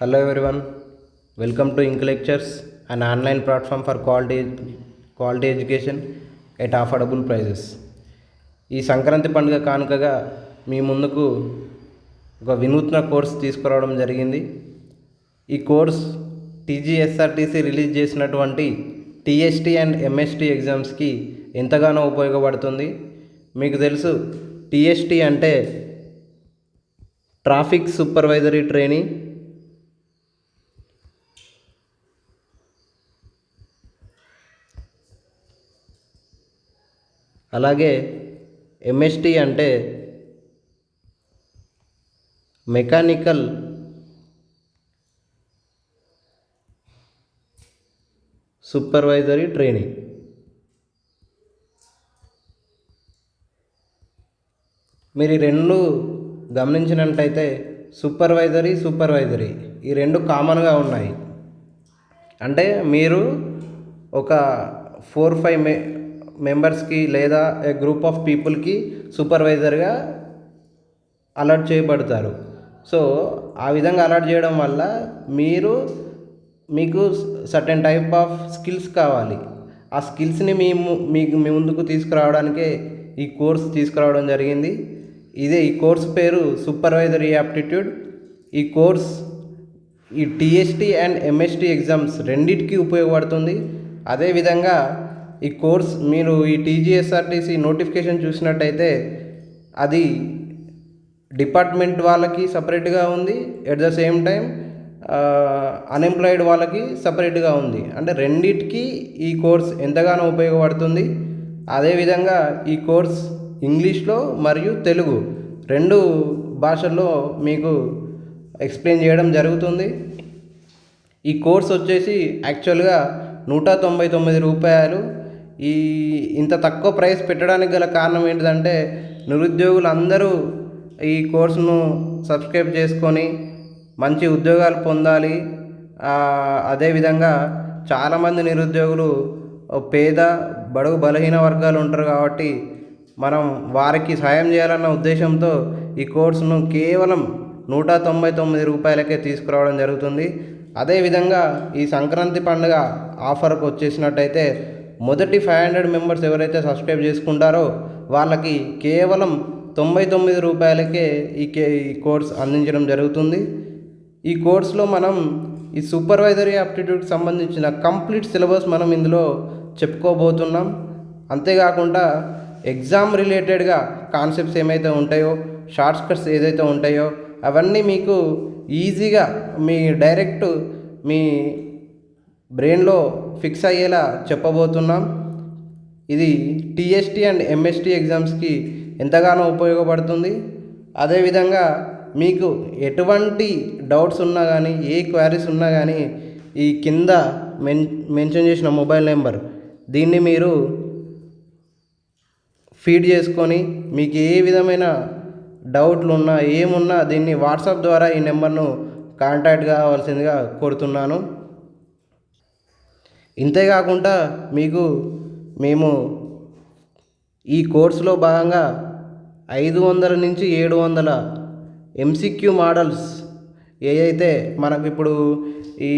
Hello everyone, welcome to Ink Lectures, an online platform for quality education at affordable prices. ఈ సంక్రాంతి పండుగ కానుకగా మీ ముందుకు ఒక వినూత్న కోర్స్ తీసుకురావడం జరిగింది. ఈ కోర్స్ టీజీఎస్ఆర్టీసీ రిలీజ్ చేసినటువంటి టీఎస్టీ అండ్ ఎంఎస్టీ ఎగ్జామ్స్కి ఎంతగానో ఉపయోగపడుతుంది. మీకు తెలుసు, టీఎస్టీ అంటే ట్రాఫిక్ సూపర్వైజరీ ట్రైనింగ్, అలాగే ఎంఎస్టీ అంటే మెకానికల్ సూపర్వైజరీ ట్రైనింగ్. మీరు ఈ రెండు గమనించినట్టయితే సూపర్వైజరీ ఈ రెండు కామన్గా ఉన్నాయి. అంటే మీరు ఒక 4-5 మెంబర్స్కి లేదా ఏ గ్రూప్ ఆఫ్ పీపుల్కి సూపర్వైజర్గా అలాట్ చేయబడతారు. సో ఆ విధంగా అలాట్ చేయడం వల్ల మీకు సర్టెన్ టైప్ ఆఫ్ స్కిల్స్ కావాలి. ఆ స్కిల్స్ని మీ ముందుకు తీసుకురావడానికే ఈ కోర్స్ తీసుకురావడం జరిగింది. ఈ కోర్స్ పేరు సూపర్వైజరీ యాప్టిట్యూడ్. ఈ కోర్స్ ఈ టీఎస్టీ అండ్ ఎంఎస్టీ ఎగ్జామ్స్ రెండింటికి ఉపయోగపడుతుంది. అదేవిధంగా ఈ కోర్స్ మీరు ఈ టీజీఎస్ఆర్టీసీ నోటిఫికేషన్ చూసినట్టయితే అది డిపార్ట్మెంట్ వాళ్ళకి సపరేట్గా ఉంది, at the same time unemployed వాళ్ళకి సపరేట్గా ఉంది. అంటే రెండిటికి ఈ కోర్స్ ఎంతగానో ఉపయోగపడుతుంది. అదేవిధంగా ఈ కోర్స్ ఇంగ్లీష్లో మరియు తెలుగు రెండు భాషల్లో మీకు ఎక్స్ప్లెయిన్ చేయడం జరుగుతుంది. ఈ కోర్స్ వచ్చేసి యాక్చువల్గా 199 రూపాయలు. ఇంత తక్కువ ప్రైస్ పెట్టడానికి గల కారణం ఏంటిదంటే, నిరుద్యోగులు అందరూ ఈ కోర్సును సబ్స్క్రైబ్ చేసుకొని మంచి ఉద్యోగాలు పొందాలి. అదేవిధంగా చాలామంది నిరుద్యోగులు పేద బడుగు బలహీన వర్గాలు ఉంటారు కాబట్టి మనం వారికి సాయం చేయాలన్న ఉద్దేశంతో ఈ కోర్సును కేవలం 199 రూపాయలకే తీసుకురావడం జరుగుతుంది. అదేవిధంగా ఈ సంక్రాంతి పండుగ ఆఫర్కి వచ్చేసినట్టయితే మొదటి 500 మెంబర్స్ ఎవరైతే సబ్స్క్రైబ్ చేసుకుంటారో వాళ్ళకి కేవలం 99 రూపాయలకే ఈ కోర్స్ అందించడం జరుగుతుంది. ఈ కోర్సులో మనం ఈ సూపర్వైజరీ యాప్టిట్యూడ్కి సంబంధించిన కంప్లీట్ సిలబస్ మనం ఇందులో చెప్పుకోబోతున్నాం. అంతేకాకుండా ఎగ్జామ్ రిలేటెడ్గా కాన్సెప్ట్స్ ఏమైతే ఉంటాయో, షార్ట్ కట్స్ ఏదైతే ఉంటాయో అవన్నీ మీకు ఈజీగా డైరెక్ట్ మీ బ్రెయిన్లో ఫిక్స్ అయ్యేలా చెప్పబోతున్నాం. ఇది టీఎస్టీ అండ్ ఎంఎస్టీ ఎగ్జామ్స్కి ఎంతగానో ఉపయోగపడుతుంది. అదేవిధంగా మీకు ఎటువంటి డౌట్స్ ఉన్నా కానీ, ఏ క్వైరీస్ ఉన్నా కానీ ఈ కింద మెన్షన్ చేసిన మొబైల్ నెంబర్ దీన్ని మీరు ఫీడ్ చేసుకొని మీకు ఏ విధమైన డౌట్లు ఉన్నా ఏమున్నా దీన్ని వాట్సాప్ ద్వారా ఈ నెంబర్ను కాంటాక్ట్ కావాల్సిందిగా కోరుతున్నాను. ఇంతేకాకుండా మేము ఈ కోర్సులో భాగంగా 500 నుంచి 700 ఎంసీక్యూ మోడల్స్ ఏవైతే మనకు ఇప్పుడు ఈ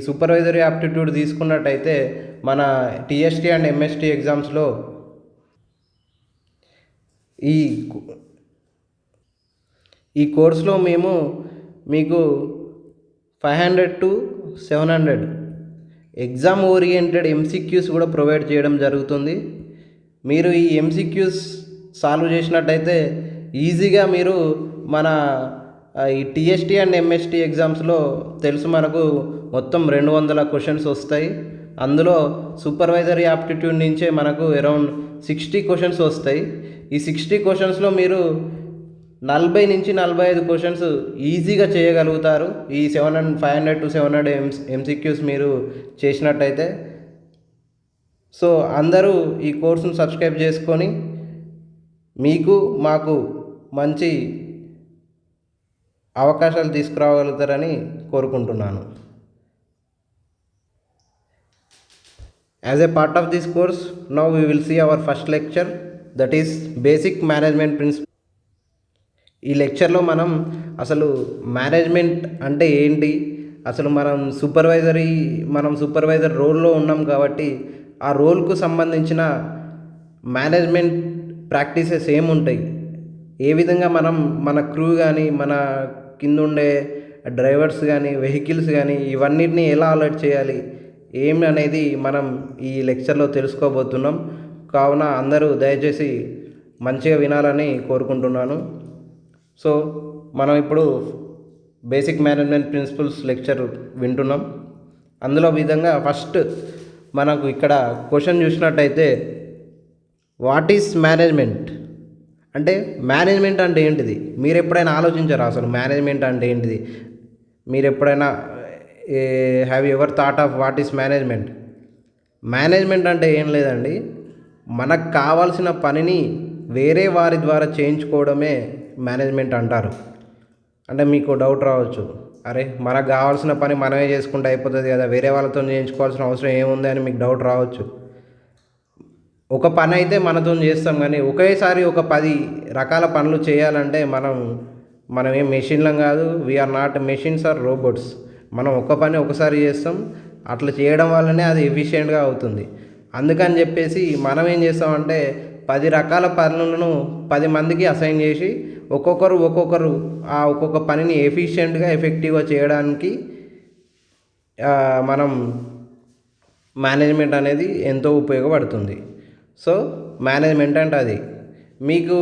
సూపర్వైజరీ యాప్టిట్యూడ్ తీసుకున్నట్టయితే మన టీఎస్టీ అండ్ ఎంఎస్టీ ఎగ్జామ్స్లో ఈ కోర్సులో మీకు 500 to 700 ఎగ్జామ్ ఓరియంటెడ్ ఎంసీక్యూస్ కూడా ప్రొవైడ్ చేయడం జరుగుతుంది. మీరు ఈ ఎంసీక్యూస్ సాల్వ్ చేసినట్టయితే ఈజీగా మీరు మన ఈ టీఎస్టీ అండ్ ఎంఎస్టీ ఎగ్జామ్స్లో తెలుసు మనకు మొత్తం 200 క్వశ్చన్స్ వస్తాయి. అందులో సూపర్వైజరీ యాప్టిట్యూడ్ నుంచే మనకు అరౌండ్ 60 క్వశ్చన్స్ వస్తాయి. ఈ 60 క్వశ్చన్స్లో మీరు 40 నుంచి 45 క్వశ్చన్స్ ఈజీగా చేయగలుగుతారు. ఈ 500 to 700 ఎంసీక్యూస్ మీరు చేసినట్టయితే. సో అందరూ ఈ కోర్సును సబ్స్క్రైబ్ చేసుకొని మాకు మంచి అవకాశాలు తీసుకురాగలుగుతారని కోరుకుంటున్నాను. As a part of this course, now we will see our first lecture, that is basic management principles. ఈ లెక్చర్లో మనం అసలు మేనేజ్మెంట్ అంటే ఏంటి, అసలు మనం సూపర్వైజర్ రోల్లో ఉన్నాం కాబట్టి ఆ రోల్కు సంబంధించిన మేనేజ్మెంట్ ప్రాక్టీసెస్ ఏముంటాయి, ఏ విధంగా మనం మన క్రూ కానీ మన కింద ఉండే డ్రైవర్స్ కానీ వెహికల్స్ కానీ ఇవన్నిటిని ఎలా అలర్ట్ చేయాలి ఏమి అనేది మనం ఈ లెక్చర్లో తెలుసుకోబోతున్నాం. కావున అందరూ దయచేసి మంచిగా వినాలని కోరుకుంటున్నాను. సో మనం ఇప్పుడు బేసిక్ మేనేజ్మెంట్ ప్రిన్సిపల్స్ లెక్చర్ వింటున్నాం. అందులో విధంగా ఫస్ట్ మనకు ఇక్కడ క్వశ్చన్ చూసినట్టయితే వాట్ ఈస్ మేనేజ్మెంట్ అంటే మేనేజ్మెంట్ అంటే ఏంటిది? మీరు ఎప్పుడైనా ఆలోచించారా అసలు మేనేజ్మెంట్ అంటే ఏంటిది? మీరు ఎప్పుడైనా have ever thought of what is management? Management అంటే ఏం లేదండి, మనకు కావాల్సిన పనిని వేరే వారి ద్వారా చేయించుకోవడమే మేనేజ్మెంట్ అంటారు. అంటే మీకు డౌట్ రావచ్చు, అరే మనకు కావాల్సిన పని మనమే చేసుకుంటే అయిపోతుంది కదా, వేరే వాళ్ళతో చేయించుకోవాల్సిన అవసరం ఏముంది అని మీకు డౌట్ రావచ్చు. ఒక పని అయితే మనతో చేస్తాం, కానీ ఒకేసారి ఒక 10 రకాల పనులు చేయాలంటే మనం ఏం మెషిన్లం కాదు. We are not machines or robots. మనం ఒక పని ఒకసారి చేస్తాం, అట్లా చేయడం వల్లనే అది ఎఫిషియెంట్గా అవుతుంది. అందుకని చెప్పేసి మనం ఏం చేస్తామంటే 10 రకాల పనులను 10 మందికి అసైన్ చేసి ఒక్కొక్కరు ఆ ఒక్కొక్క పనిని ఎఫిషియెంట్గా ఎఫెక్టివ్గా చేయడానికి మనం మేనేజ్మెంట్ అనేది ఎంతో ఉపయోగపడుతుంది. సో మేనేజ్మెంట్ అంటే అది. మీకు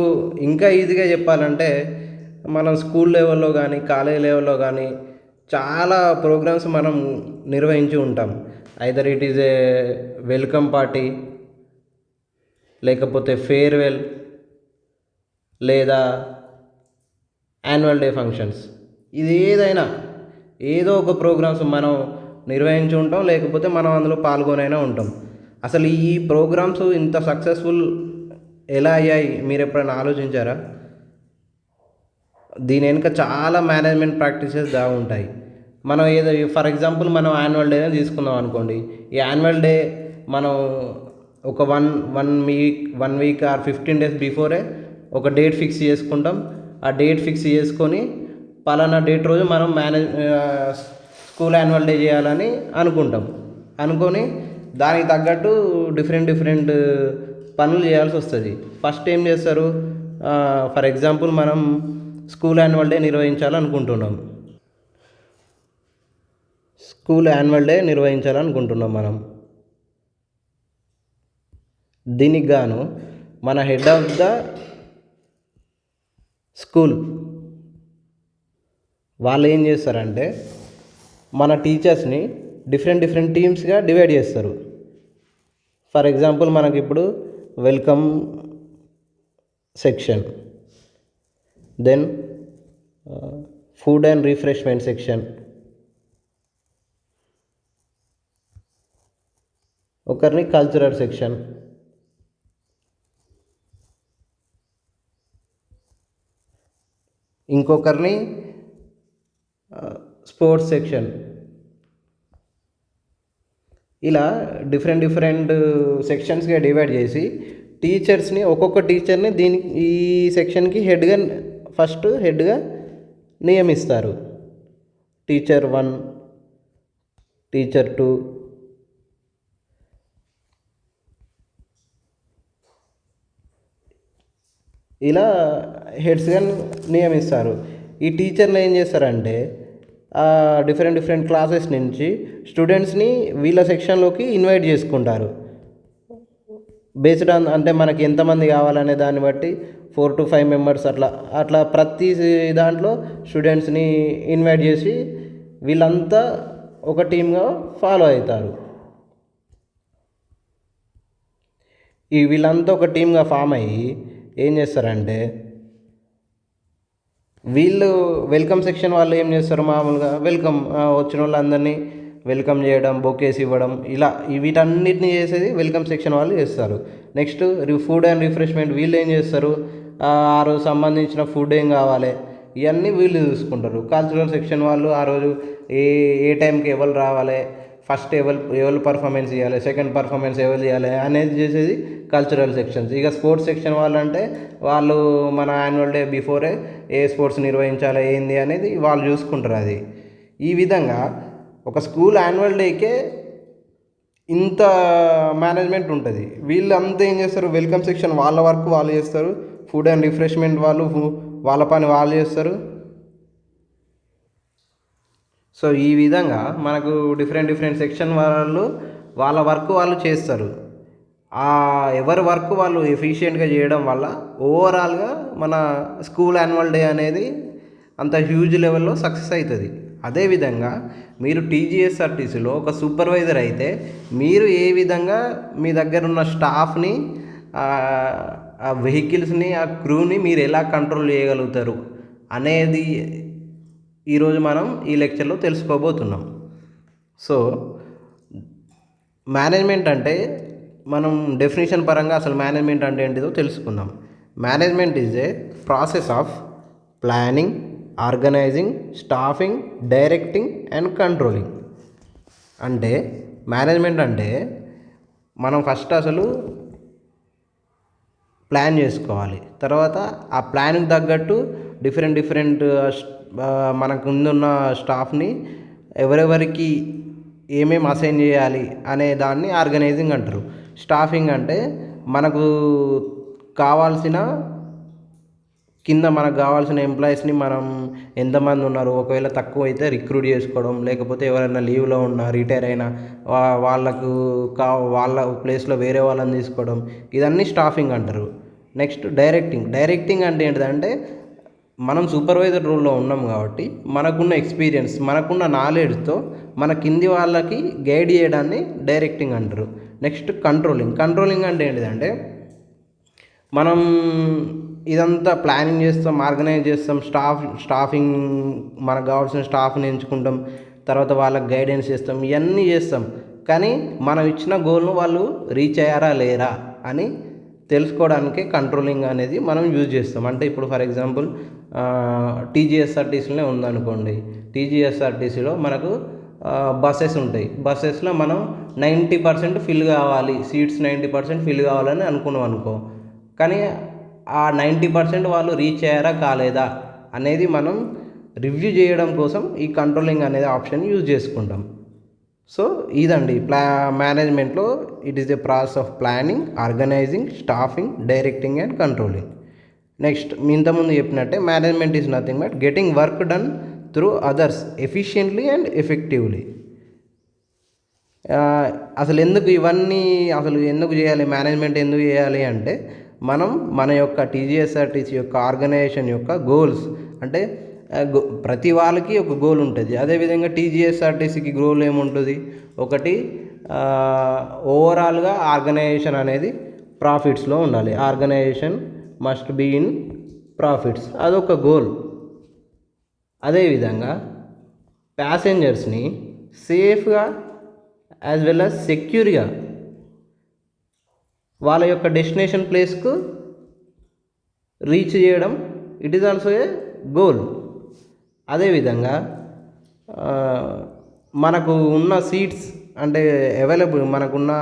ఇంకా ఈజీగా చెప్పాలంటే మనం స్కూల్ లెవెల్లో కానీ కాలేజ్ లెవెల్లో కానీ చాలా ప్రోగ్రామ్స్ మనం నిర్వహించి ఉంటాం. Either it is a welcome party, లేకపోతే ఫేర్వెల్, లేదా యాన్యువల్ డే ఫంక్షన్స్. ఇది ఏదో ఒక ప్రోగ్రామ్స్ మనం నిర్వహించి ఉంటాం, లేకపోతే మనం అందులో పాల్గొనైనా ఉంటాం. అసలు ఈ ప్రోగ్రామ్స్ ఇంత సక్సెస్ఫుల్ ఎలా అయ్యాయి మీరు ఎప్పుడైనా ఆలోచించారా? దీని వెనుక చాలా మేనేజ్మెంట్ ప్రాక్టీసెస్ ఉంటాయి. మనం ఫర్ ఎగ్జాంపుల్ మనం యాన్యువల్ డే తీసుకుందాం అనుకోండి. ఈ యాన్యువల్ డే మనం ఒక one week or 15 days before ఒక డేట్ ఫిక్స్ చేసుకుంటాం. ఆ డేట్ ఫిక్స్ చేసుకొని పలానా డేట్ రోజు మనం స్కూల్ యాన్యువల్ డే చేయాలని అనుకొని దానికి తగ్గట్టు డిఫరెంట్ పనులు చేయాల్సి వస్తుంది. ఫస్ట్ ఏం చేస్తారు, ఫర్ ఎగ్జాంపుల్ మనం స్కూల్ యాన్యువల్ డే నిర్వహించాలనుకుంటున్నాం మనం. దీనికి గాను మన హెడ్ ఆఫ్ ద స్కూల్ వాళ్ళు ఏం చేస్తారంటే మన టీచర్స్ని డిఫరెంట్ టీమ్స్గా డివైడ్ చేస్తారు. ఫర్ ఎగ్జాంపుల్ మనకి ఇప్పుడు welcome section, then food and refreshment section, ఒకరిని కల్చరల్ సెక్షన్, ఇంకొకరిని స్పోర్ట్స్ సెక్షన్. ఇలా డిఫరెంట్ సెక్షన్స్గా డివైడ్ చేసి ఒక్కొక్క టీచర్ని ఈ సెక్షన్కి హెడ్గా నియమిస్తారు. టీచర్ 1, టీచర్ 2, ఇలా హెడ్స్గా నియమిస్తారు. ఈ టీచర్లు ఏం చేస్తారంటే డిఫరెంట్ క్లాసెస్ నుంచి స్టూడెంట్స్ని వీళ్ళ సెక్షన్లోకి ఇన్వైట్ చేసుకుంటారు. బేస్డ్ ఆన్ అంటే మనకి ఎంతమంది కావాలనే దాన్ని బట్టి 4 to 5 members అట్లా ప్రతి దాంట్లో స్టూడెంట్స్ని ఇన్వైట్ చేసి వీళ్ళంతా ఒక టీమ్గా ఫాలో అవుతారు. వీళ్ళంతా ఒక టీమ్గా ఫామ్ అయ్యి ఏం చేస్తారంటే వీళ్ళు వెల్కమ్ సెక్షన్ వాళ్ళు ఏం చేస్తారు, మామూలుగా వచ్చిన వాళ్ళందరినీ వెల్కమ్ చేయడం, బొకేస్ ఇవ్వడం, ఇలా వీటన్నిటిని చేసేది వెల్కమ్ సెక్షన్ వాళ్ళు చేస్తారు. నెక్స్ట్ ఫుడ్ అండ్ రిఫ్రెష్మెంట్ వీళ్ళు ఏం చేస్తారు, ఆ రోజు సంబంధించిన ఫుడ్ ఏం కావాలి ఇవన్నీ వీళ్ళు చూసుకుంటారు. కల్చరల్ సెక్షన్ వాళ్ళు ఆ రోజు ఏ టైంకి ఎవరు రావాలి, ఫస్ట్ ఎవరు పర్ఫార్మెన్స్ ఇవ్వాలి, సెకండ్ పర్ఫార్మెన్స్ ఎవరు చేయాలి అనేది చేసేది కల్చరల్ సెక్షన్స్. ఇక స్పోర్ట్స్ సెక్షన్ వాళ్ళు మన యాన్యువల్ డే బిఫోరే ఏ స్పోర్ట్స్ నిర్వహించాలి ఏంది అనేది వాళ్ళు చూసుకుంటారు. ఈ విధంగా ఒక స్కూల్ యాన్యువల్ డేకే ఇంత మేనేజ్మెంట్ ఉంటుంది. వీళ్ళంతా ఏం చేస్తారు, వెల్కమ్ సెక్షన్ వాళ్ళ వర్క్ వాళ్ళు చేస్తారు, ఫుడ్ అండ్ రిఫ్రెష్మెంట్ వాళ్ళు వాళ్ళ పని వాళ్ళు చేస్తారు. సో ఈ విధంగా మనకు డిఫరెంట్ సెక్షన్ వాళ్ళు వాళ్ళ వర్క్ వాళ్ళు చేస్తారు. ఎవరి వర్క్ వాళ్ళు ఎఫిషియెంట్గా చేయడం వల్ల ఓవరాల్గా మన స్కూల్ యాన్యువల్ డే అనేది అంత హ్యూజ్ లెవెల్లో సక్సెస్ అవుతుంది. అదేవిధంగా మీరు టీజీఎస్ఆర్టీసీలో ఒక సూపర్వైజర్ అయితే మీరు ఏ విధంగా మీ దగ్గర ఉన్న స్టాఫ్ని, ఆ వెహికల్స్ని, ఆ క్రూని మీరు ఎలా కంట్రోల్ చేయగలుగుతారు అనేది ఈరోజు మనం ఈ లెక్చర్లో తెలుసుకోబోతున్నాం. సో మేనేజ్మెంట్ అంటే మనం డెఫినేషన్ పరంగా అసలు మేనేజ్మెంట్ అంటే ఏంటిదో తెలుసుకుందాం. Management is a process of planning, organizing, staffing, directing and controlling. అంటే మేనేజ్మెంట్ అంటే మనం ఫస్ట్ అసలు ప్లాన్ చేసుకోవాలి. తర్వాత ఆ ప్లాన్కి తగ్గట్టు డిఫరెంట్ మనకు ముందున్న స్టాఫ్ని ఎవరెవరికి ఏమేమి అసైన్ చేయాలి అనే దాన్ని ఆర్గనైజింగ్ అంటారు. స్టాఫింగ్ అంటే మనకు కావాల్సిన మనకు కావాల్సిన ఎంప్లాయీస్ని మనం ఎంతమంది ఉన్నారు, ఒకవేళ తక్కువ అయితే రిక్రూట్ చేసుకోవడం, లేకపోతే ఎవరైనా లీవ్లో ఉన్నా, రిటైర్ అయినా వాళ్ళకు వాళ్ళ ప్లేస్లో వేరే వాళ్ళని తీసుకోవడం, ఇదన్నీ స్టాఫింగ్ అంటారు. నెక్స్ట్ డైరెక్టింగ్ అంటే ఏంటిదంటే మనం సూపర్వైజర్ రోల్లో ఉన్నాం కాబట్టి మనకున్న ఎక్స్పీరియన్స్, మనకున్న నాలెడ్జ్తో మన కింది వాళ్ళకి గైడ్ చేయడాన్ని డైరెక్టింగ్ అంటారు. నెక్స్ట్ కంట్రోలింగ్ అంటే ఏంటిదంటే మనం ఇదంతా ప్లానింగ్ చేస్తాం, ఆర్గనైజ్ చేస్తాం, స్టాఫింగ్ మనకు కావాల్సిన స్టాఫ్ని ఎంచుకుంటాం, తర్వాత వాళ్ళకి గైడెన్స్ చేస్తాం, ఇవన్నీ చేస్తాం. కానీ మనం ఇచ్చిన గోల్ను వాళ్ళు రీచ్ అయ్యారా లేరా అని తెలుసుకోవడానికి కంట్రోలింగ్ అనేది మనం యూజ్ చేస్తాం. అంటే ఇప్పుడు ఫర్ ఎగ్జాంపుల్ టీజీఎస్ఆర్టీసీలోనే ఉందనుకోండి. టీజీఎస్ఆర్టీసీలో మనకు బస్సెస్ ఉంటాయి. బస్సెస్లో మనం 90% ఫిల్ కావాలి, సీట్స్ 90% ఫిల్ కావాలని అనుకున్నాం అనుకో. కానీ ఆ 90% వాళ్ళు రీచ్ అయ్యారా కాలేదా అనేది మనం రివ్యూ చేయడం కోసం ఈ కంట్రోలింగ్ అనేది ఆప్షన్ యూజ్ చేసుకుంటాం. సో ఇదండి మేనేజ్మెంట్లో it is the process of planning, organizing, staffing, directing and controlling. Next మీ ఇంతకుముందు చెప్పినట్టే management is nothing but getting work done through others efficiently and effectively. అసలు ఎందుకు చేయాలి, మేనేజ్మెంట్ ఎందుకు చేయాలి అంటే మనం మన యొక్క టీజీఎస్ఆర్టీసీ యొక్క ఆర్గనైజేషన్ యొక్క గోల్స్, అంటే ప్రతి వాళ్ళకి ఒక గోల్ ఉంటుంది. అదేవిధంగా టీజీఎస్ఆర్టీసీకి గోల్ ఏముంటుంది, ఒకటి ఓవరాల్గా ఆర్గనైజేషన్ అనేది ప్రాఫిట్స్లో ఉండాలి. Organization must be in profits, అదొక గోల్. అదేవిధంగా ప్యాసింజర్స్ని సేఫ్గా యాజ్ వెల్ యాజ్ సెక్యూర్గా వాళ్ళ యొక్క డెస్టినేషన్ ప్లేస్కు రీచ్ చేయడం, it is also a goal. అదేవిధంగా మనకు ఉన్న సీట్స్ అంటే అవైలబుల్ మనకున్న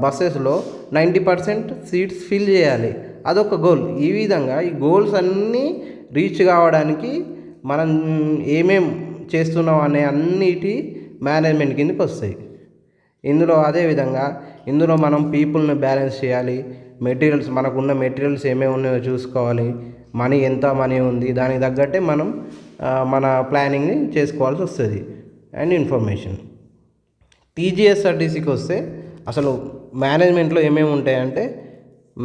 బస్సెస్లో 90% సీట్స్ ఫిల్ చేయాలి, అదొక గోల్. ఈ విధంగా ఈ గోల్స్ అన్నీ రీచ్ కావడానికి మనం ఏమేం చేస్తున్నాం అనే అన్నిటి మేనేజ్మెంట్ కిందకి వస్తాయి. అదేవిధంగా ఇందులో మనం పీపుల్ని బ్యాలెన్స్ చేయాలి, మెటీరియల్స్ మనకున్న మెటీరియల్స్ ఏమేమి ఉన్నాయో చూసుకోవాలి, ఎంత మనీ ఉంది దానికి తగ్గట్టే మనం మన ప్లానింగ్ని చేసుకోవాల్సి వస్తుంది. అండ్ ఇన్ఫర్మేషన్ టీజీఎస్ఆర్టీసీకి వస్తే అసలు మేనేజ్మెంట్లో ఏమేమి ఉంటాయంటే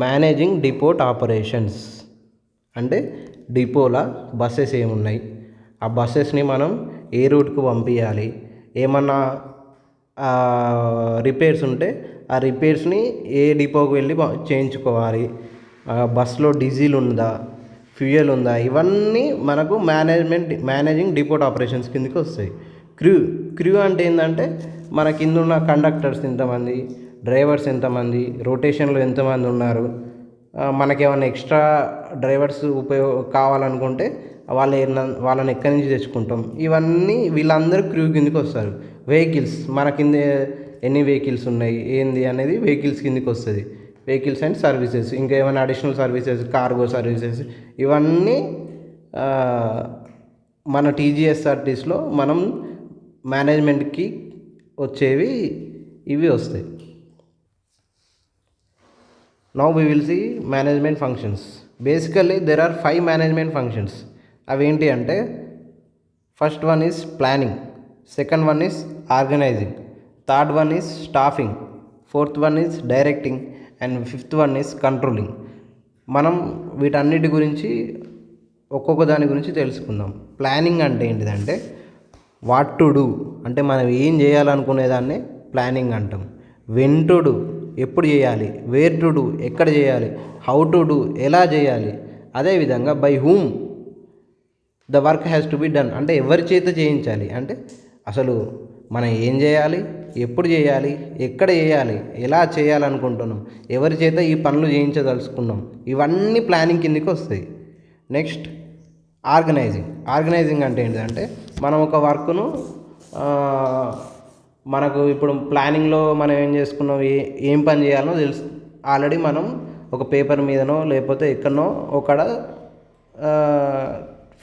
మేనేజింగ్ డిపోట్ ఆపరేషన్స్, అంటే డిపోలో బస్సెస్ ఏమున్నాయి, ఆ బస్సెస్ని మనం ఏ రూట్కు పంపించాలి, ఏమన్నా రిపేర్స్ ఉంటే ఆ రిపేర్స్ని ఏ డిపోకి వెళ్ళి చేయించుకోవాలి, బస్సులో డీజిల్ ఉందా, ఫ్యూయల్ ఉందా, ఇవన్నీ మనకు మేనేజింగ్ డిపోట్ ఆపరేషన్స్ కిందకి వస్తాయి. క్రూ అంటే ఏంటంటే మన కింద ఉన్న కండక్టర్స్ ఎంతమంది, డ్రైవర్స్ ఎంతమంది, రొటేషన్లో ఎంతమంది ఉన్నారు, మనకేమైనా ఎక్స్ట్రా డ్రైవర్స్ కావాలనుకుంటే వాళ్ళని ఎక్కడి నుంచి తెచ్చుకుంటాం, ఇవన్నీ వీళ్ళందరూ క్రూ కిందకి వస్తారు. వెహికల్స్ మన కింద ఎన్ని వెహికల్స్ ఉన్నాయి ఏంది అనేది వెహికల్స్ కిందకి వస్తుంది. వెహికల్స్ అండ్ సర్వీసెస్, ఇంకా ఏమైనా అడిషనల్ సర్వీసెస్, కార్గో సర్వీసెస్, ఇవన్నీ మన టీజీఎస్ఆర్టీస్లో మనం మేనేజ్మెంట్కి వచ్చేవి ఇవి వస్తాయి. Now we will see management functions. Basically there are 5 management functions. అవి ఏంటి అంటే, first one is planning, second one is organizing, third one is staffing, fourth one is directing and fifth one is controlling. మనం వీటన్నిటి గురించి ఒక్కొక్క దాని గురించి తెలుసుకుందాం. ప్లానింగ్ అంటే ఏంటిదంటే, వాట్ టు డూ అంటే మనం ఏం చేయాలనుకునేదాన్ని ప్లానింగ్ అంటాం. వెన్ టు డూ ఎప్పుడు చేయాలి, వేర్ టు డూ ఎక్కడ చేయాలి, హౌ టు డూ ఎలా చేయాలి, అదేవిధంగా by whom the work has to be done అంటే ఎవరి చేత చేయించాలి, అంటే అసలు మనం ఏం చేయాలి, ఎప్పుడు చేయాలి, ఎక్కడ చేయాలి, ఎలా చేయాలనుకుంటున్నాం, ఎవరి చేత ఈ పనులు చేయించదలుచుకున్నాం, ఇవన్నీ ప్లానింగ్ కిందకి వస్తాయి. నెక్స్ట్ ఆర్గనైజింగ్ అంటే ఏంటంటే, మనం ఒక వర్క్ను మనకు ఇప్పుడు ప్లానింగ్లో మనం ఏం చేసుకున్నాం, ఏం పని చేయాలనో తెలుసు ఆల్రెడీ మనం ఒక పేపర్ మీదనో లేకపోతే ఎక్కడనో ఒకడ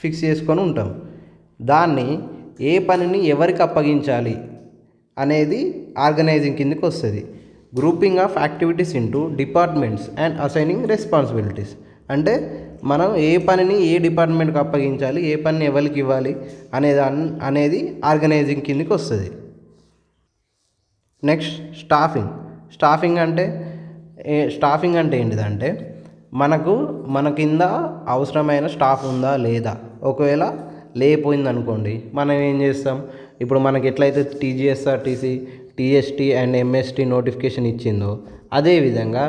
ఫిక్స్ చేసుకొని ఉంటాం. దాన్ని ఏ పనిని ఎవరికి అప్పగించాలి అనేది ఆర్గనైజింగ్ కిందకి వస్తుంది. Grouping of activities into departments and assigning responsibilities అంటే మనం ఏ పనిని ఏ డిపార్ట్మెంట్కి అప్పగించాలి, ఏ పనిని ఎవరికి ఇవ్వాలి అనేది ఆర్గనైజింగ్ కిందకి వస్తుంది. నెక్స్ట్ స్టాఫింగ్ అంటే ఏంటిదంటే, మన కింద అవసరమైన స్టాఫ్ ఉందా లేదా, ఒకవేళ లేకపోయింది అనుకోండి మనం ఏం చేస్తాం, ఇప్పుడు మనకి ఎట్లయితే TGSRTC TST and MST notification ఇచ్చిందో అదేవిధంగా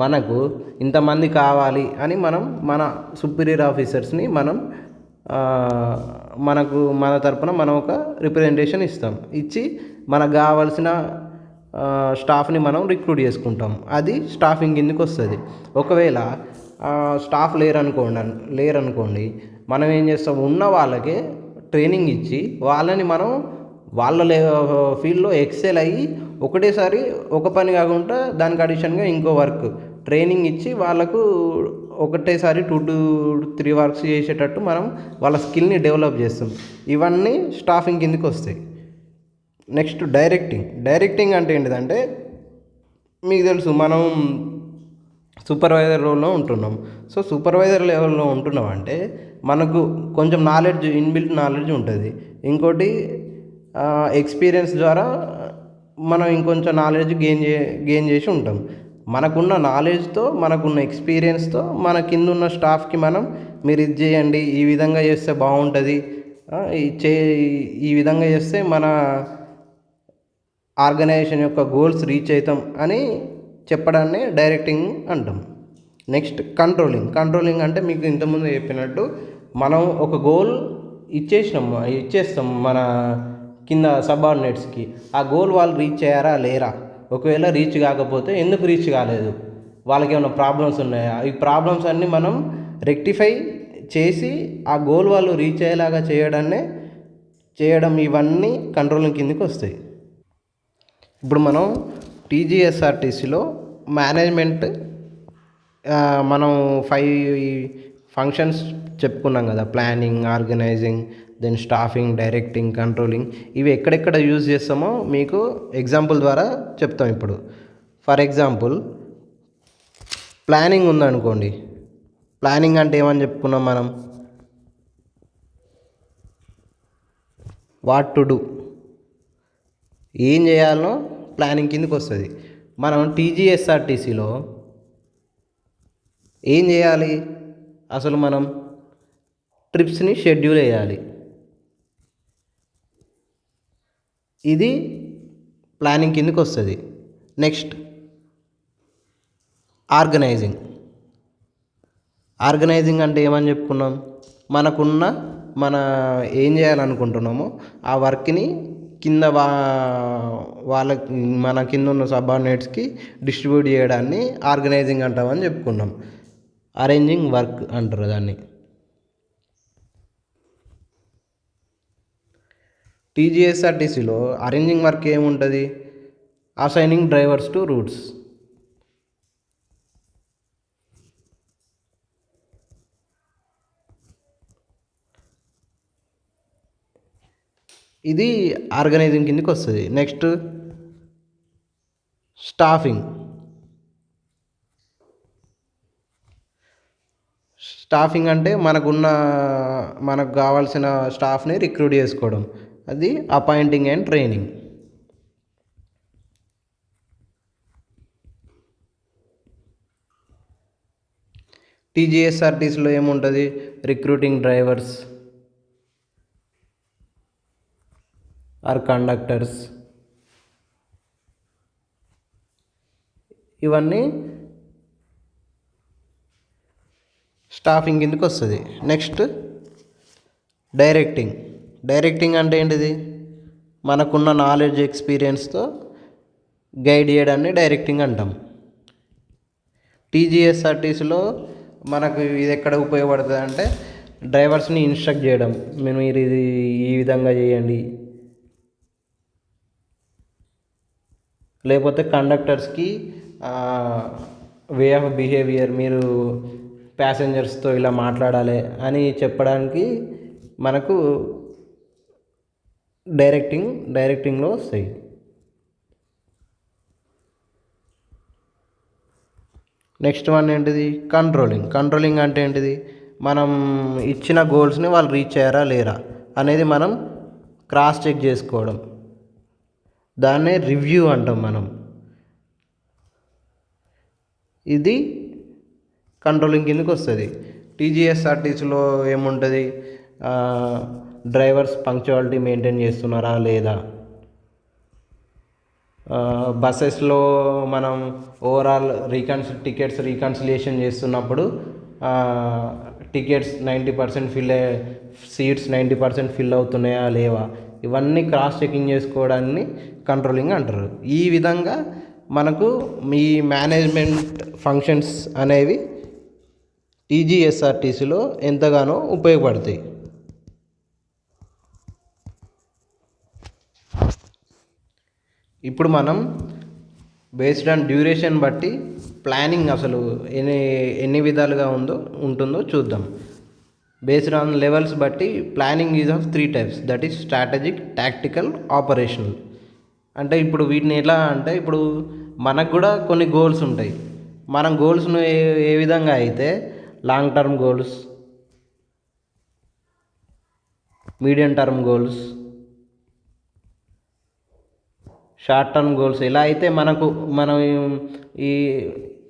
మనకు ఇంతమంది కావాలి అని మనం మన సుపీరియర్ ఆఫీసర్స్ని మన తరపున మనం ఒక రిప్రజెంటేషన్ ఇచ్చి మనకు కావాల్సిన స్టాఫ్ని మనం రిక్రూట్ చేసుకుంటాం. అది స్టాఫింగ్ కిందకి వస్తుంది. ఒకవేళ స్టాఫ్ లేరనుకోండి మనం ఏం చేస్తాం, ఉన్న వాళ్ళకే ట్రైనింగ్ ఇచ్చి వాళ్ళని మనం వాళ్ళ ఫీల్డ్లో ఎక్సెల్ అయ్యి ఒకటేసారి ఒక పని కాకుండా దానికి అడిషన్గా ఇంకో వర్క్ ట్రైనింగ్ ఇచ్చి వాళ్ళకు ఒకటేసారి 2 to 3 వర్క్స్ చేసేటట్టు మనం వాళ్ళ స్కిల్ని డెవలప్ చేస్తాం. ఇవన్నీ స్టాఫింగ్ కిందకి వస్తాయి. నెక్స్ట్ డైరెక్టింగ్ అంటే ఏంటిదంటే, మీకు తెలుసు మనం సూపర్వైజర్ రోల్లో ఉంటున్నాం. సో సూపర్వైజర్ లెవెల్లో ఉంటున్నాం అంటే మనకు కొంచెం ఇన్బిల్ట్ నాలెడ్జ్ ఉంటుంది. ఇంకోటి ఎక్స్పీరియన్స్ ద్వారా మనం ఇంకొంచెం నాలెడ్జ్ గెయిన్ చేసి ఉంటాం. మనకున్న నాలెడ్జ్తో మనకున్న ఎక్స్పీరియన్స్తో మన కింద ఉన్న స్టాఫ్కి మీరు ఇది చేయండి, ఈ విధంగా చేస్తే బాగుంటుంది, ఈ విధంగా చేస్తే మన ఆర్గనైజేషన్ యొక్క గోల్స్ రీచ్ అవుతాం అని చెప్పడాన్ని డైరెక్టింగ్ అంటాం. నెక్స్ట్ కంట్రోలింగ్ అంటే మీకు ఇంతకుముందు చెప్పినట్టు మనం ఒక గోల్ ఇచ్చేస్తాం మన కింద సబార్డినేట్స్కి. ఆ గోల్ వాళ్ళు రీచ్ అయ్యారా లేరా, ఒకవేళ రీచ్ కాకపోతే ఎందుకు రీచ్ కాలేదు, వాళ్ళకి ఏమైనా ప్రాబ్లమ్స్ ఉన్నాయా, ఈ ప్రాబ్లమ్స్ అన్నీ మనం రెక్టిఫై చేసి ఆ గోల్ వాళ్ళు రీచ్ అయ్యేలాగా చేయడం ఇవన్నీ కంట్రోలింగ్ కిందకి వస్తాయి. ఇప్పుడు మనం టీజీఎస్ఆర్టీసీలో మేనేజ్మెంట్ మనం 5 ఫంక్షన్స్ చెప్పుకున్నాం కదా, planning, organizing, then staffing, directing, controlling. ఇవి ఎక్కడెక్కడ యూజ్ చేస్తామో మీకు ఎగ్జాంపుల్ ద్వారా చెప్తాం. ఇప్పుడు ఫర్ ఎగ్జాంపుల్ ప్లానింగ్ ఉందనుకోండి. ప్లానింగ్ అంటే ఏమని చెప్పుకున్నాం మనం, వాట్ టు డూ ఏం చేయాలో ప్లానింగ్ కిందకి వస్తుంది. మనం టీజీఎస్ఆర్టీసీలో ఏం చేయాలి, అసలు మనం ట్రిప్స్ని షెడ్యూల్ చేయాలి. ఇది ప్లానింగ్ కిందకి వస్తుంది. నెక్స్ట్ ఆర్గనైజింగ్ అంటే ఏమని చెప్పుకున్నాం, మన ఏం చేయాలనుకుంటున్నామో ఆ వర్క్ని కింద వాళ్ళకి మన కింద ఉన్న సబార్డినేట్స్కి డిస్ట్రిబ్యూట్ చేయడాన్ని ఆర్గనైజింగ్ అంటామని చెప్పుకున్నాం. అరేంజింగ్ వర్క్ అంటారు దాన్ని. టీజీఎస్ఆర్టీసీలో అరేంజింగ్ వర్క్ ఏముంటుంది, అసైనింగ్ డ్రైవర్స్ టు రూట్స్. ఇది ఆర్గనైజింగ్ కిందకి వస్తుంది. Next staffing. స్టాఫింగ్ అంటే మనకు కావాల్సిన స్టాఫ్ని రిక్రూట్ చేసుకోవడం, అది అపాయింటింగ్ అండ్ ట్రైనింగ్. టీజీఎస్ఆర్టీసీలో ఏముంటుంది? రిక్రూటింగ్ డ్రైవర్స్ ఆర్ కండక్టర్స్, ఇవన్నీ స్టాఫింగ్ కిందకి వస్తుంది. Next directing. డైరెక్టింగ్ అంటే ఏంటిది? మనకున్న నాలెడ్జ్ ఎక్స్పీరియన్స్తో గైడ్ చేయడాన్ని డైరెక్టింగ్ అంటాం. టీజీఎస్ఆర్టీసీలో మనకు ఇది ఎక్కడ ఉపయోగపడుతుంది అంటే డ్రైవర్స్ని ఇన్స్ట్రక్ట్ చేయడం, మీరు ఇది ఈ విధంగా చేయండి, లేకపోతే కండక్టర్స్కి వే ఆఫ్ బిహేవియర్, మీరు ప్యాసింజర్స్తో ఇలా మాట్లాడాలి అని చెప్పడానికి మనకు డైరెక్టింగ్లో వస్తాయి. నెక్స్ట్ వన్ ఏంటిది? కంట్రోలింగ్ అంటే ఏంటిది? మనం ఇచ్చిన గోల్స్ని వాళ్ళు రీచ్ అయ్యారా లేరా అనేది మనం క్రాస్ చెక్ చేసుకోవడం, దాన్నే రివ్యూ అంటాం మనం. ఇది కంట్రోలింగ్ కిందకి వస్తుంది. టీజీఎస్ఆర్టీసీలో ఏముంటుంది? డ్రైవర్స్ పంక్చువాలిటీ మెయింటైన్ చేస్తున్నారా లేదా, బస్సెస్లో మనం ఓవరాల్ టికెట్స్ రీకన్సిలియేషన్ చేస్తున్నప్పుడు టికెట్స్ 90% సీట్స్ 90% ఫిల్ అవుతున్నాయా లేవా, ఇవన్నీ క్రాస్ చెకింగ్ చేసుకోవడాన్ని కంట్రోలింగ్ అంటారు. ఈ విధంగా మనకు మీ మేనేజ్మెంట్ ఫంక్షన్స్ అనేవి టీజీఎస్ఆర్టీసీలో ఎంతగానో ఉపయోగపడతాయి. ఇప్పుడు మనం బేస్డ్ ఆన్ డ్యూరేషన్ బట్టి ప్లానింగ్ అసలు ఎన్ని విధాలుగా ఉంటుందో చూద్దాం. బేస్డ్ ఆన్ లెవెల్స్ బట్టి planning is of 3 types, that is strategic, tactical, operational. అంటే ఇప్పుడు వీటిని ఎలా అంటే, ఇప్పుడు మనకు కూడా కొన్ని గోల్స్ ఉంటాయి. మనం గోల్స్ను ఏ విధంగా అయితే long term goals, medium term goals, short term goals ఎలా అయితే మనం ఈ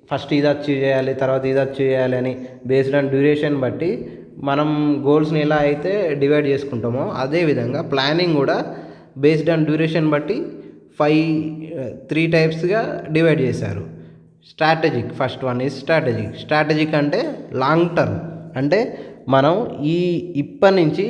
ఫస్ట్ ఇది అచీవ్ చేయాలి, తర్వాత ఇది అచీవ్ చేయాలి అని బేస్డ్ ఆన్ డ్యూరేషన్ బట్టి మనం గోల్స్ని ఎలా అయితే డివైడ్ చేసుకుంటామో, అదేవిధంగా ప్లానింగ్ కూడా బేస్డ్ ఆన్ డ్యూరేషన్ బట్టి 3 టైప్స్గా డివైడ్ చేశారు. Strategic, first one is strategic అంటే లాంగ్ టర్మ్. అంటే మనం ఇప్పటి నుంచి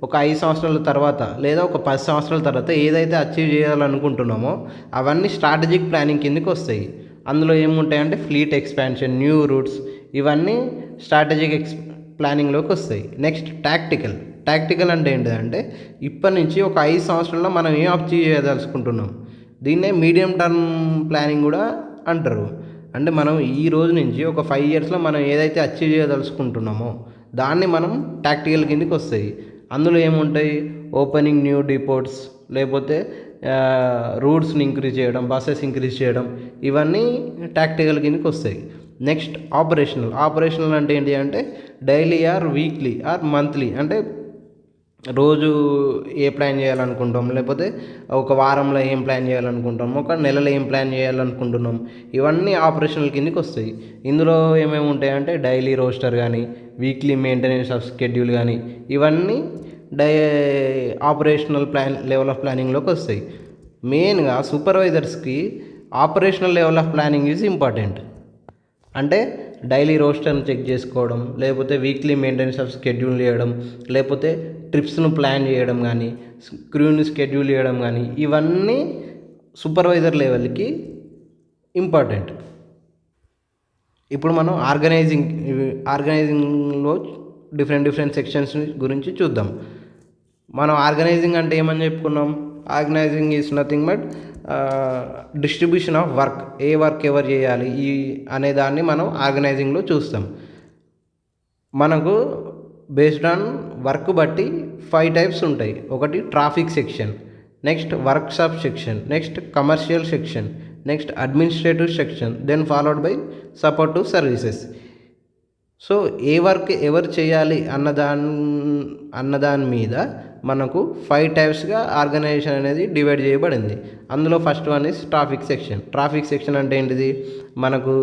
ఒక 5 సంవత్సరాల తర్వాత లేదా ఒక 10 సంవత్సరాల తర్వాత ఏదైతే అచీవ్ చేయాలనుకుంటున్నామో అవన్నీ స్ట్రాటజిక్ ప్లానింగ్ కిందకి వస్తాయి. అందులో ఏముంటాయంటే ఫ్లీట్ ఎక్స్పాన్షన్, న్యూ రూట్స్, ఇవన్నీ స్ట్రాటజిక్ ప్లానింగ్లోకి వస్తాయి. నెక్స్ట్ టాక్టికల్ అంటే ఏంటిదంటే ఇప్పటి నుంచి ఒక 5 సంవత్సరాల్లో మనం ఏం అచీవ్ చేయదలుచుకుంటున్నాం, దీన్నే మీడియం టర్మ్ ప్లానింగ్ కూడా అంటారు. అంటే మనం ఈ రోజు నుంచి ఒక 5 ఇయర్స్లో మనం ఏదైతే అచీవ్ చేయదలుచుకుంటున్నామో దాన్ని మనం టాక్టికల్ కిందకి వస్తాయి. అందులో ఏముంటాయి? ఓపెనింగ్ న్యూ డిపోట్స్, లేకపోతే రూట్స్ని ఇంక్రీజ్ చేయడం, బస్సెస్ ఇంక్రీజ్ చేయడం, ఇవన్నీ టాక్టికల్ కిందకి వస్తాయి. నెక్స్ట్ ఆపరేషనల్ అంటే ఏంటి అంటే daily or weekly or monthly, అంటే రోజు ఏ ప్లాన్ చేయాలనుకుంటాం, లేకపోతే ఒక వారంలో ఏం ప్లాన్ చేయాలనుకుంటాం, ఒక నెలలో ఏం ప్లాన్ చేయాలనుకుంటున్నాం, ఇవన్నీ ఆపరేషనల్ కిందకి వస్తాయి. ఇందులో ఏమేమి ఉంటాయంటే డైలీ రోస్టర్ కానీ, వీక్లీ మెయింటెనెన్స్ ఆఫ్ షెడ్యూల్ కానీ, ఇవన్నీ ఆపరేషనల్ లెవెల్ ఆఫ్ ప్లానింగ్లోకి వస్తాయి. మెయిన్గా సూపర్వైజర్స్కి operational level of planning is important. అంటే డైలీ రోస్టర్ని చెక్ చేసుకోవడం, లేకపోతే వీక్లీ మెయింటెనెన్స్ ఆఫ్ షెడ్యూల్ చేయడం, లేకపోతే ట్రిప్స్ను ప్లాన్ చేయడం కానీ, క్రూని షెడ్యూల్ చేయడం కానీ, ఇవన్నీ సూపర్వైజర్ లెవెల్కి ఇంపార్టెంట్. ఇప్పుడు మనం ఆర్గనైజింగ్లో డిఫరెంట్ సెక్షన్స్ గురించి చూద్దాం. మనం ఆర్గనైజింగ్ అంటే ఏమని చెప్పుకున్నాం? Organizing is nothing but distribution of work, ఏ వర్క్ ఎవరు చేయాలి అనే దాన్ని మనం ఆర్గనైజింగ్లో చూస్తాం. మనకు బేస్డ్ ఆన్ వర్క్ బట్టి 5 టైప్స్ ఉంటాయి. ఒకటి traffic section, next workshop section, next commercial section, next administrative section, then followed by supportive services. So ఏ వర్క్ ఎవరు చేయాలి అన్నదాని మీద మనకు 5 టైప్స్గా ఆర్గనైజేషన్ అనేది డివైడ్ చేయబడింది. అందులో first one is traffic section. Traffic section అంటే ఏంటిది? మనకు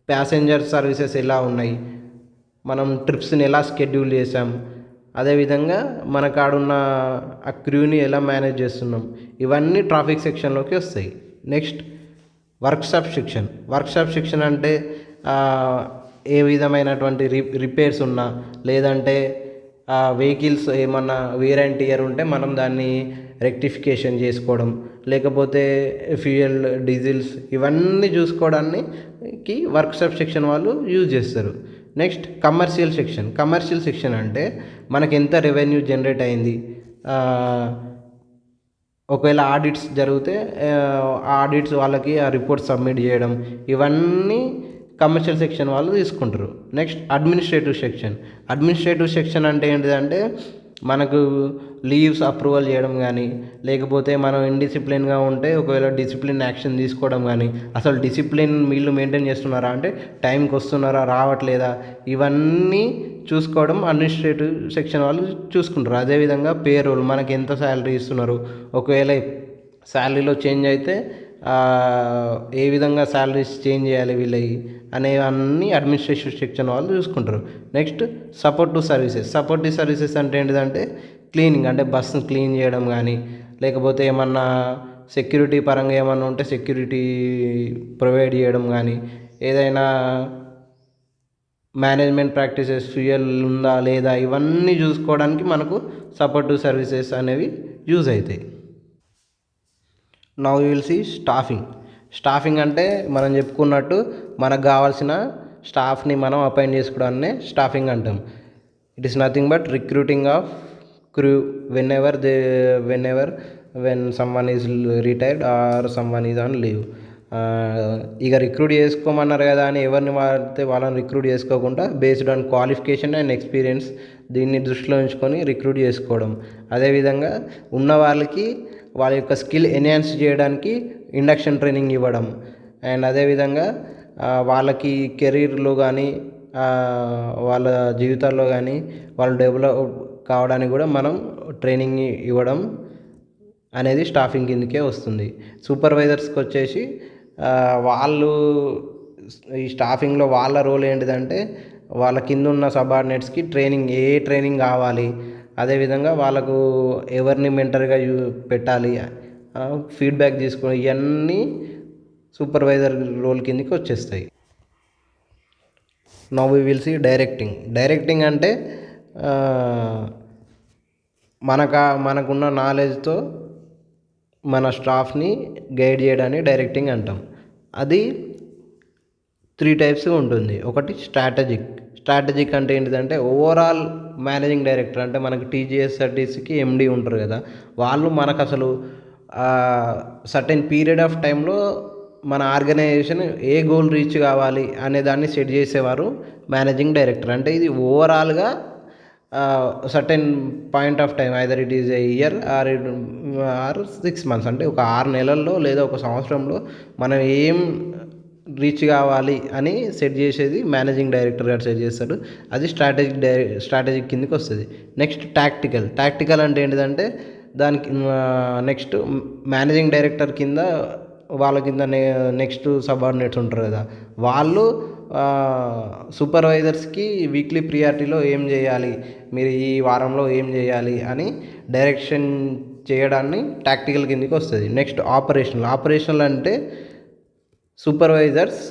ప్యాసింజర్ సర్వీసెస్ ఎలా ఉన్నాయి, మనం ట్రిప్స్ని ఎలా షెడ్యూల్ చేసాం, అదేవిధంగా మన కాడున్న ఆ క్రూని ఎలా మేనేజ్ చేస్తున్నాం, ఇవన్నీ ట్రాఫిక్ సెక్షన్లోకి వస్తాయి. Next workshop section. Workshop section అంటే ఏ విధమైనటువంటి రిపేర్స్ ఉన్నా, లేదంటే వెహికల్స్ ఏమన్నా వేర్ అండ్ టియర్ ఉంటే మనం దాన్ని రెక్టిఫికేషన్ చేసుకోవడం, లేకపోతే ఫ్యూయల్, డీజిల్స్ ఇవన్నీ చూసుకోవడానికి వర్క్షాప్ సెక్షన్ వాళ్ళు యూజ్ చేస్తారు. Next commercial section. Commercial section అంటే మనకి ఎంత రెవెన్యూ జనరేట్ అయింది, ఒకవేళ ఆడిట్స్ జరిగితే ఆ ఆడిట్స్ వాళ్ళకి ఆ రిపోర్ట్ సబ్మిట్ చేయడం, ఇవన్నీ కమర్షియల్ సెక్షన్ వాళ్ళు తీసుకుంటారు. Next administrative section. Administrative section అంటే ఏంటిదంటే మనకు లీవ్స్ అప్రూవల్ చేయడం కానీ, లేకపోతే మనం ఇండిసిప్లిన్గా ఉంటే ఒకవేళ డిసిప్లిన్ యాక్షన్ తీసుకోవడం కానీ, అసలు డిసిప్లిన్ వీళ్ళు మెయింటైన్ చేస్తున్నారా అంటే టైంకి వస్తున్నారా రావట్లేదా, ఇవన్నీ చూసుకోవడం అడ్మినిస్ట్రేటివ్ సెక్షన్ వాళ్ళు చూసుకుంటారు. అదేవిధంగా పేరోల్, మనకి ఎంత శాలరీ ఇస్తున్నారు, ఒకవేళ శాలరీలో చేంజ్ అయితే ఏ విధంగా శాలరీస్ చేంజ్ చేయాలి వీళ్ళవి అనేవన్నీ అడ్మినిస్ట్రేటివ్ సెక్షన్ వాళ్ళు చూసుకుంటారు. Next supportive services. Supportive services అంటే ఏంటిదంటే క్లీనింగ్, అంటే బస్సును క్లీన్ చేయడం కానీ, లేకపోతే ఏమన్నా సెక్యూరిటీ పరంగా ఏమన్నా ఉంటే సెక్యూరిటీ ప్రొవైడ్ చేయడం కానీ, ఏదైనా మేనేజ్మెంట్ ప్రాక్టీసెస్ ఫ్యూయల్ ఉందా లేదా ఇవన్నీ చూసుకోవడానికి మనకు సపోర్టివ్ సర్వీసెస్ అనేవి యూజ్ అవుతాయి. Now you will see staffing. Staffing అంటే మనం చెప్పుకున్నట్టు మనకు కావాల్సిన స్టాఫ్ని మనం అపాయింట్ చేసుకోవడాన్నే స్టాఫింగ్ అంటాం. It is nothing but recruiting of crew when someone is retired or someone is on leave. ఇక రిక్రూట్ చేసుకోమన్నారు కదా అని ఎవరిని వాడితే వాళ్ళని రిక్రూట్ చేసుకోకుండా based on qualification and experience దీన్ని దృష్టిలో ఉంచుకొని రిక్రూట్ చేసుకోవడం. అదేవిధంగా ఉన్న వాళ్ళకి వాళ్ళ యొక్క స్కిల్ ఎన్హాన్స్ చేయడానికి ఇండక్షన్ ట్రైనింగ్ ఇవ్వడం, అండ్ అదేవిధంగా వాళ్ళకి కెరీర్లో కానీ వాళ్ళ జీవితాల్లో కానీ వాళ్ళు డెవలప్ కావడానికి కూడా మనం ట్రైనింగ్ ఇవ్వడం అనేది స్టాఫింగ్ కిందకే వస్తుంది. సూపర్వైజర్స్కి వచ్చేసి వాళ్ళు ఈ స్టాఫింగ్లో వాళ్ళ రోల్ ఏంటిదంటే వాళ్ళ కింద ఉన్న సబార్డినేట్స్కి ట్రైనింగ్ కావాలి, అదేవిధంగా వాళ్ళకు ఎవరిని మెంటర్గా పెట్టాలి, ఫీడ్బ్యాక్ తీసుకుని ఇవన్నీ సూపర్వైజర్ రోల్ కిందకి వచ్చేస్తాయి. Now we will see directing. Directing అంటే మనకున్న నాలెడ్జ్తో మన స్టాఫ్ని గైడ్ చేయడాన్ని డైరెక్టింగ్ అంటాం. అది 3 టైప్స్ ఉంటుంది. ఒకటి స్ట్రాటజిక్ అంటే ఏంటిదంటే ఓవరాల్ మేనేజింగ్ డైరెక్టర్, అంటే మనకి టీజీఎస్ఆర్టీసీకి ఎండి ఉంటారు కదా, వాళ్ళు మనకు అసలు సర్టెన్ పీరియడ్ ఆఫ్ టైంలో మన ఆర్గనైజేషన్ ఏ గోల్ రీచ్ కావాలి అనే దాన్ని సెట్ చేసేవారు మేనేజింగ్ డైరెక్టర్. అంటే ఇది ఓవరాల్గా certain point of time, either it is a year are 6 months, అంటే ఒక 6 నెలల్లో లేదా ఒక సంవత్సరంలో మనం ఏం రీచ్ కావాలి అని సెట్ చేసేది మేనేజింగ్ డైరెక్టర్ గారు సెట్ చేస్తాడు. అది స్ట్రాటజిక్ కిందకి వస్తుంది. నెక్స్ట్ టాక్టికల్ అంటే ఏంటిదంటే దానికి నెక్స్ట్ మేనేజింగ్ డైరెక్టర్ కింద వాళ్ళ కింద నెక్స్ట్ సబార్డినేట్స్ ఉంటారు కదా, వాళ్ళు సూపర్వైజర్స్కి వీక్లీ ప్రియారిటీలో ఏం చేయాలి, మీరు ఈ వారంలో ఏం చేయాలి అని డైరెక్షన్ చేయడాన్ని టాక్టికల్ కిందకి వస్తుంది. నెక్స్ట్ ఆపరేషనల్ అంటే సూపర్వైజర్స్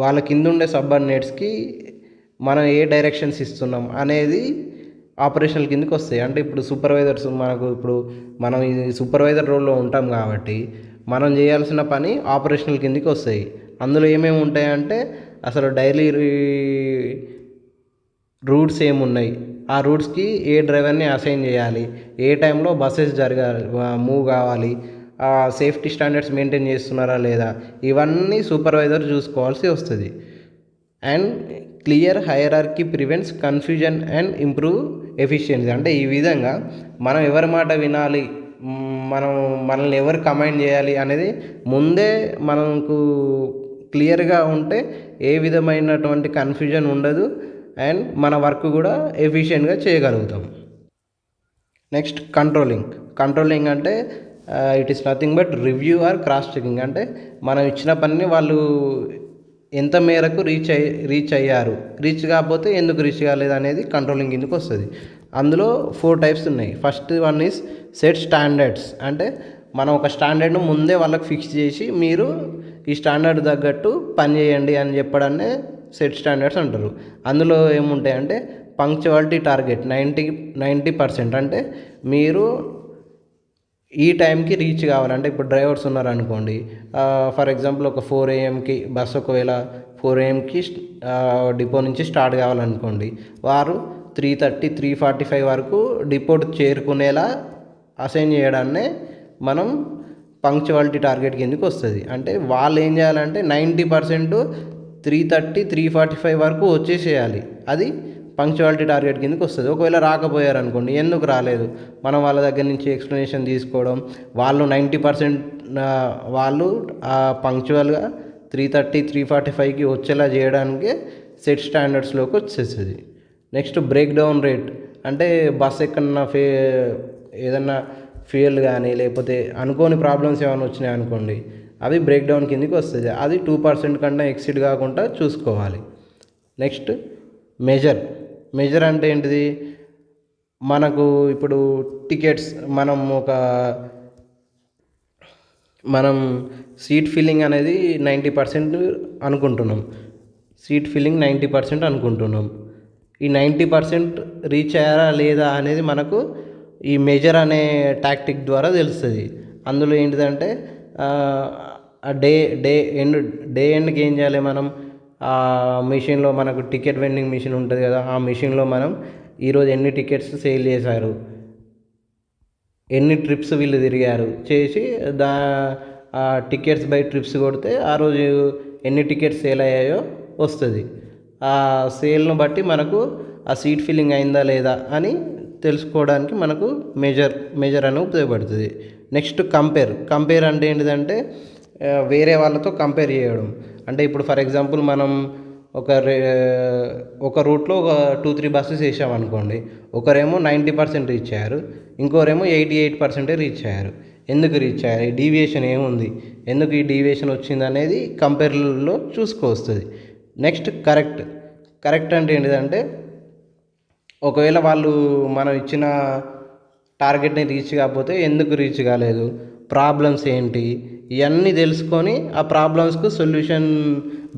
వాళ్ళ కింద ఉండే సబార్డినేట్స్కి మనం ఏ డైరెక్షన్స్ ఇస్తున్నాం అనేది ఆపరేషనల్ కిందకి వస్తాయి. అంటే ఇప్పుడు సూపర్వైజర్స్ మనం ఈ సూపర్వైజర్ రోల్లో ఉంటాం కాబట్టి మనం చేయాల్సిన పని ఆపరేషనల్ కిందకి వస్తాయి. అందులో ఏమేమి ఉంటాయంటే అసలు డైలీ రూట్స్ ఏమున్నాయి, ఆ రూట్స్కి ఏ డ్రైవర్ని అసైన్ చేయాలి, ఏ టైంలో బస్సెస్ మూవ్ కావాలి, సేఫ్టీ స్టాండర్డ్స్ మెయింటైన్ చేస్తున్నారా లేదా, ఇవన్నీ సూపర్వైజర్ చూసుకోవాల్సి వస్తుంది. And clear hierarchy prevents confusion and improve efficiency. అంటే ఈ విధంగా మనం ఎవరి మాట వినాలి, మనం మనల్ని ఎవరు కమాండ్ చేయాలి అనేది ముందే మనకు క్లియర్గా ఉంటే ఏ విధమైనటువంటి కన్ఫ్యూజన్ ఉండదు అండ్ మన వర్క్ కూడా ఎఫిషియెంట్గా చేయగలుగుతాం. నెక్స్ట్ కంట్రోలింగ్ అంటే it is nothing but review are cross checking. అంటే మనం ఇచ్చిన పనిని వాళ్ళు ఎంత మేరకు రీచ్ అయ్యారు, రీచ్ కాకపోతే ఎందుకు రీచ్ కాలేదు అనేది కంట్రోలింగ్ కిందకి వస్తుంది. అందులో 4 టైప్స్ ఉన్నాయి. First one is set standards. అంటే మనం ఒక స్టాండర్డ్ను ముందే వాళ్ళకి ఫిక్స్ చేసి మీరు ఈ స్టాండర్డ్ తగ్గట్టు పని చేయండి అని చెప్పడాన్నే సెట్ స్టాండర్డ్స్ అంటారు. అందులో ఏముంటాయి అంటే పంక్చువాలిటీ టార్గెట్ 90%. అంటే మీరు ఈ టైంకి రీచ్ కావాలంటే ఇప్పుడు డ్రైవర్స్ ఉన్నారనుకోండి, ఫర్ ఎగ్జాంపుల్ ఒక 4 AM బస్సు ఒకవేళ 4 AM డిపో నుంచి స్టార్ట్ కావాలనుకోండి, వారు 3:30 3:45 వరకు డిపోట్ చేరుకునేలా అసైన్ చేయడాన్నే మనం పంక్చువాలిటీ టార్గెట్ కిందకి వస్తుంది. అంటే వాళ్ళు ఏం చేయాలంటే 90% 3:30 3:45 వరకు వచ్చేసేయాలి. అది పంక్చువాలిటీ టార్గెట్ కిందకి వస్తుంది. ఒకవేళ రాకపోయారనుకోండి, ఎందుకు రాలేదు, మనం వాళ్ళ దగ్గర నుంచి ఎక్స్ప్లెనేషన్ తీసుకోవడం, వాళ్ళు 90% వాళ్ళు పంక్చువల్గా 3:30 3:45కి వచ్చేలా చేయడానికి సెట్ స్టాండర్డ్స్లోకి వచ్చేస్తుంది. Next break down rate. అంటే బస్ ఎక్కడన్నా ఏదన్నా ఫ్యూయల్ కానీ లేకపోతే అనుకోని ప్రాబ్లమ్స్ ఏమైనా వచ్చినాయి అనుకోండి, అవి బ్రేక్ డౌన్ కిందకి వస్తుంది. అది 2% కన్నా ఎక్సిడ్ కాకుండా చూసుకోవాలి. నెక్స్ట్ మెజర్ అంటే ఏంటిది, మనకు ఇప్పుడు టికెట్స్ మనం సీట్ ఫిల్లింగ్ అనేది 90% అనుకుంటున్నాం. ఈ 90% రీచ్ అయ్యారా లేదా అనేది మనకు ఈ మెజర్ అనే టాక్టిక్ ద్వారా తెలుస్తుంది. అందులో ఏంటిదంటే డే ఎండ్కి ఏం చేయాలి, మనం ఆ మిషన్లో మనకు టికెట్ వెండింగ్ మిషన్ ఉంటుంది కదా, ఆ మిషన్లో మనం ఈరోజు ఎన్ని టికెట్స్ సేల్ చేశారు, ఎన్ని ట్రిప్స్ వీళ్ళు తిరిగారు చేసి టికెట్స్ బై ట్రిప్స్ కొడితే ఆ రోజు ఎన్ని టికెట్స్ సేల్ అయ్యాయో వస్తుంది. ఆ సేల్ను బట్టి మనకు ఆ సీట్ ఫిల్లింగ్ అయిందా లేదా అని తెలుసుకోవడానికి మనకు మెజర్ అని ఉపయోగపడుతుంది. నెక్స్ట్ కంపేర్ అంటే ఏంటిదంటే వేరే వాళ్ళతో కంపేర్ చేయడం. అంటే ఇప్పుడు ఫర్ ఎగ్జాంపుల్ మనం ఒక రూట్లో ఒక 2-3 బస్సెస్ వేసామనుకోండి, ఒకరేమో 90% రీచ్ అయ్యారు, ఇంకోరేమో 88% రీచ్ అయ్యారు. ఎందుకు రీచ్ అయ్యారు, ఈ డీవియేషన్ ఏముంది, ఎందుకు ఈ డీవియేషన్ వచ్చింది అనేది కంపేర్లో చూసుకోవస్తుంది. నెక్స్ట్ కరెక్ట్ అంటే ఏంటిదంటే ఒకవేళ వాళ్ళు మనం ఇచ్చిన టార్గెట్ని రీచ్ కాకపోతే ఎందుకు రీచ్ కాలేదు, ప్రాబ్లమ్స్ ఏంటి, ఇవన్నీ తెలుసుకొని ఆ ప్రాబ్లమ్స్కు సొల్యూషన్,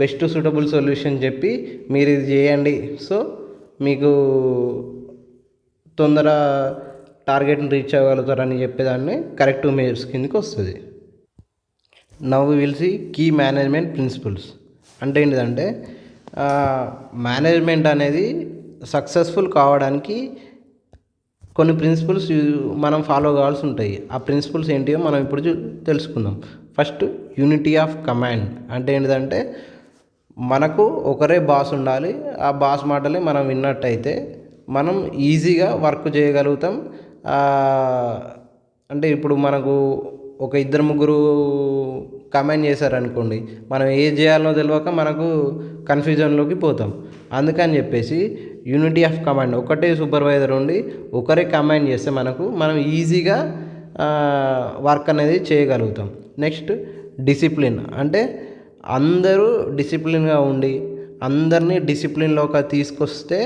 బెస్ట్ సూటబుల్ సొల్యూషన్ చెప్పి మీరు ఇది చేయండి, సో మీకు తొందర టార్గెట్ని రీచ్ అవ్వగలుగుతారని చెప్పేదాన్ని కరెక్టివ్ మెజర్స్ కిందకి వస్తుంది. Now we will see key management principles. అంటే ఏంటిదంటే మేనేజ్మెంట్ అనేది సక్సెస్ఫుల్ కావడానికి కొన్ని ప్రిన్సిపల్స్ మనం ఫాలో కావాల్సి ఉంటాయి. ఆ ప్రిన్సిపల్స్ ఏంటియో మనం ఇప్పుడు తెలుసుకుందాం. First unity of command. అంటే ఏంటిదంటే మనకు ఒకరే బాస్ ఉండాలి, ఆ బాస్ మాటలే మనం విన్నట్టయితే మనం ఈజీగా వర్క్ చేయగలుగుతాం. అంటే ఇప్పుడు మనకు ఒక 2-3 కమాండ్ చేశారనుకోండి, మనం ఏం చేయాలనో తెలియక మనకు కన్ఫ్యూజన్లోకి పోతాం. అందుకని చెప్పేసి యూనిటీ ఆఫ్ కమాండ్, ఒకటే సూపర్వైజర్ ఉండి ఒకరే కమాండ్ చేస్తే మనం ఈజీగా వర్క్ అనేది చేయగలుగుతాం. Next discipline. అంటే అందరూ డిసిప్లిన్గా ఉండి అందరినీ డిసిప్లిన్లోకి తీసుకొస్తే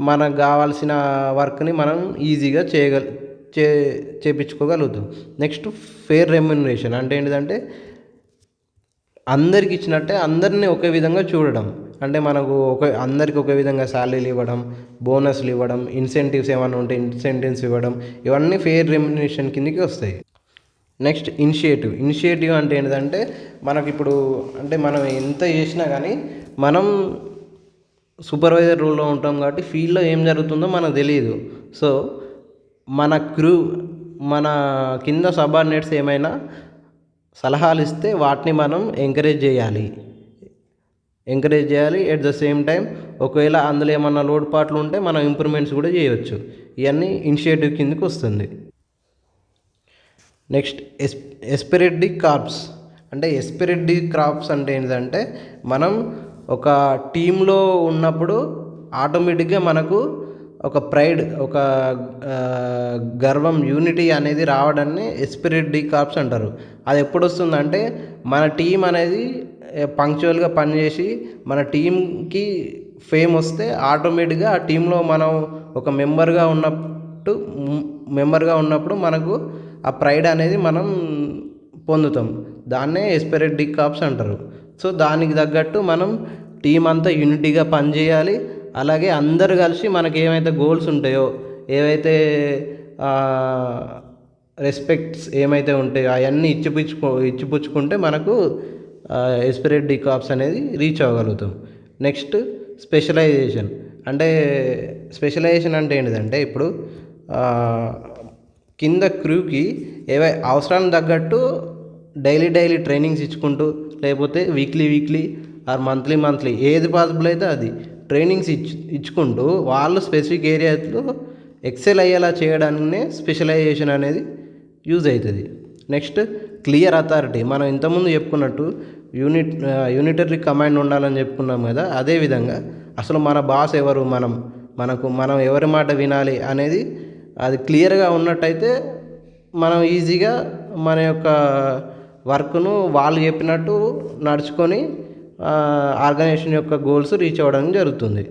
మనకు కావాల్సిన వర్క్ని మనం ఈజీగా చేపించుకోగలుగుతాం. Next fair remuneration. అంటే ఏంటిదంటే అందరికి ఇచ్చినట్టే అందరినీ ఒకే విధంగా చూడడం. అంటే మనకు అందరికి ఒకే విధంగా శాలరీలు ఇవ్వడం, బోనస్లు ఇవ్వడం, ఇన్సెంటివ్స్ ఏమైనా ఉంటే ఇన్సెంటివ్స్ ఇవ్వడం, ఇవన్నీ ఫెయిర్ రెమ్యునరేషన్ కిందకి వస్తాయి. నెక్స్ట్ ఇనిషియేటివ్ అంటే ఏంటిదంటే మనకి ఇప్పుడు అంటే మనం ఎంత చేసినా కానీ మనం సూపర్వైజర్ రోల్లో ఉంటాం కాబట్టి ఫీల్డ్లో ఏం జరుగుతుందో మనకు తెలియదు. సో మన కింద సబార్డినేట్స్ ఏమైనా సలహాలు ఇస్తే వాటిని మనం ఎంకరేజ్ చేయాలి. ఎట్ ద సేమ్ టైం ఒకవేళ అందులో ఏమన్నా లోటుపాట్లు ఉంటే మనం ఇంప్రూవ్మెంట్స్ కూడా చేయవచ్చు. ఇవన్నీ ఇనిషియేటివ్ కిందకి వస్తుంది. నెక్స్ట్ ఎస్పెరిడ్ కార్ప్స్ అంటే ఎస్పెరిడ్ క్రాప్స్ అంటే ఏంటంటే మనం ఒక టీంలో ఉన్నప్పుడు ఆటోమేటిక్గా మనకు ఒక ప్రైడ్, ఒక గర్వం, యూనిటీ అనేది రావడాన్ని ఎస్పిరిట్ డి కార్ప్స్ అంటారు. అది ఎప్పుడు వస్తుందంటే మన టీం అనేది పంక్చువల్గా పనిచేసి మన టీంకి ఫేమ్ వస్తే ఆటోమేటిక్గా ఆ టీంలో మనం ఒక మెంబర్గా ఉన్నప్పుడు మనకు ఆ ప్రైడ్ అనేది మనం పొందుతాం. దాన్నే ఎస్పిరిట్ డి కార్ప్స్ అంటారు. సో దానికి తగ్గట్టు మనం టీం అంతా యూనిటీగా పనిచేయాలి. అలాగే అందరు కలిసి మనకి ఏమైతే గోల్స్ ఉంటాయో, ఏవైతే రెస్పెక్ట్స్ ఏమైతే ఉంటాయో అవన్నీ ఇచ్చిపుచ్చుకుంటే మనకు ఎస్పిరిట్ డి కార్ప్స్ అనేది రీచ్ అవ్వగలుగుతాం. నెక్స్ట్ స్పెషలైజేషన్ అంటే ఏంటిదంటే ఇప్పుడు కింద క్రూకి అవసరానికి తగ్గట్టు డైలీ ట్రైనింగ్స్ ఇచ్చుకుంటూ, లేకపోతే వీక్లీ ఆర్ మంత్లీ ఏది పాసిబుల్ అయితే అది ట్రైనింగ్స్ ఇచ్చుకుంటూ వాళ్ళు స్పెసిఫిక్ ఏరియాలో ఎక్సెల్ అయ్యేలా చేయడానికే స్పెషలైజేషన్ అనేది యూజ్ అవుతుంది. Next clear authority. మనం ఇంతకుముందు చెప్పుకున్నట్టు యూనిటరీ కమాండ్ ఉండాలని చెప్పుకున్నాం కదా. అదేవిధంగా అసలు మన బాస్ ఎవరు, మనం ఎవరి మాట వినాలి అనేది అది క్లియర్గా ఉన్నట్టయితే మనం ఈజీగా మన యొక్క వర్క్ను వాళ్ళు చెప్పినట్టు నడుచుకొని ఆర్గనైజేషన్ యొక్క గోల్స్ రీచ్ అవ్వడం జరుగుతుంది.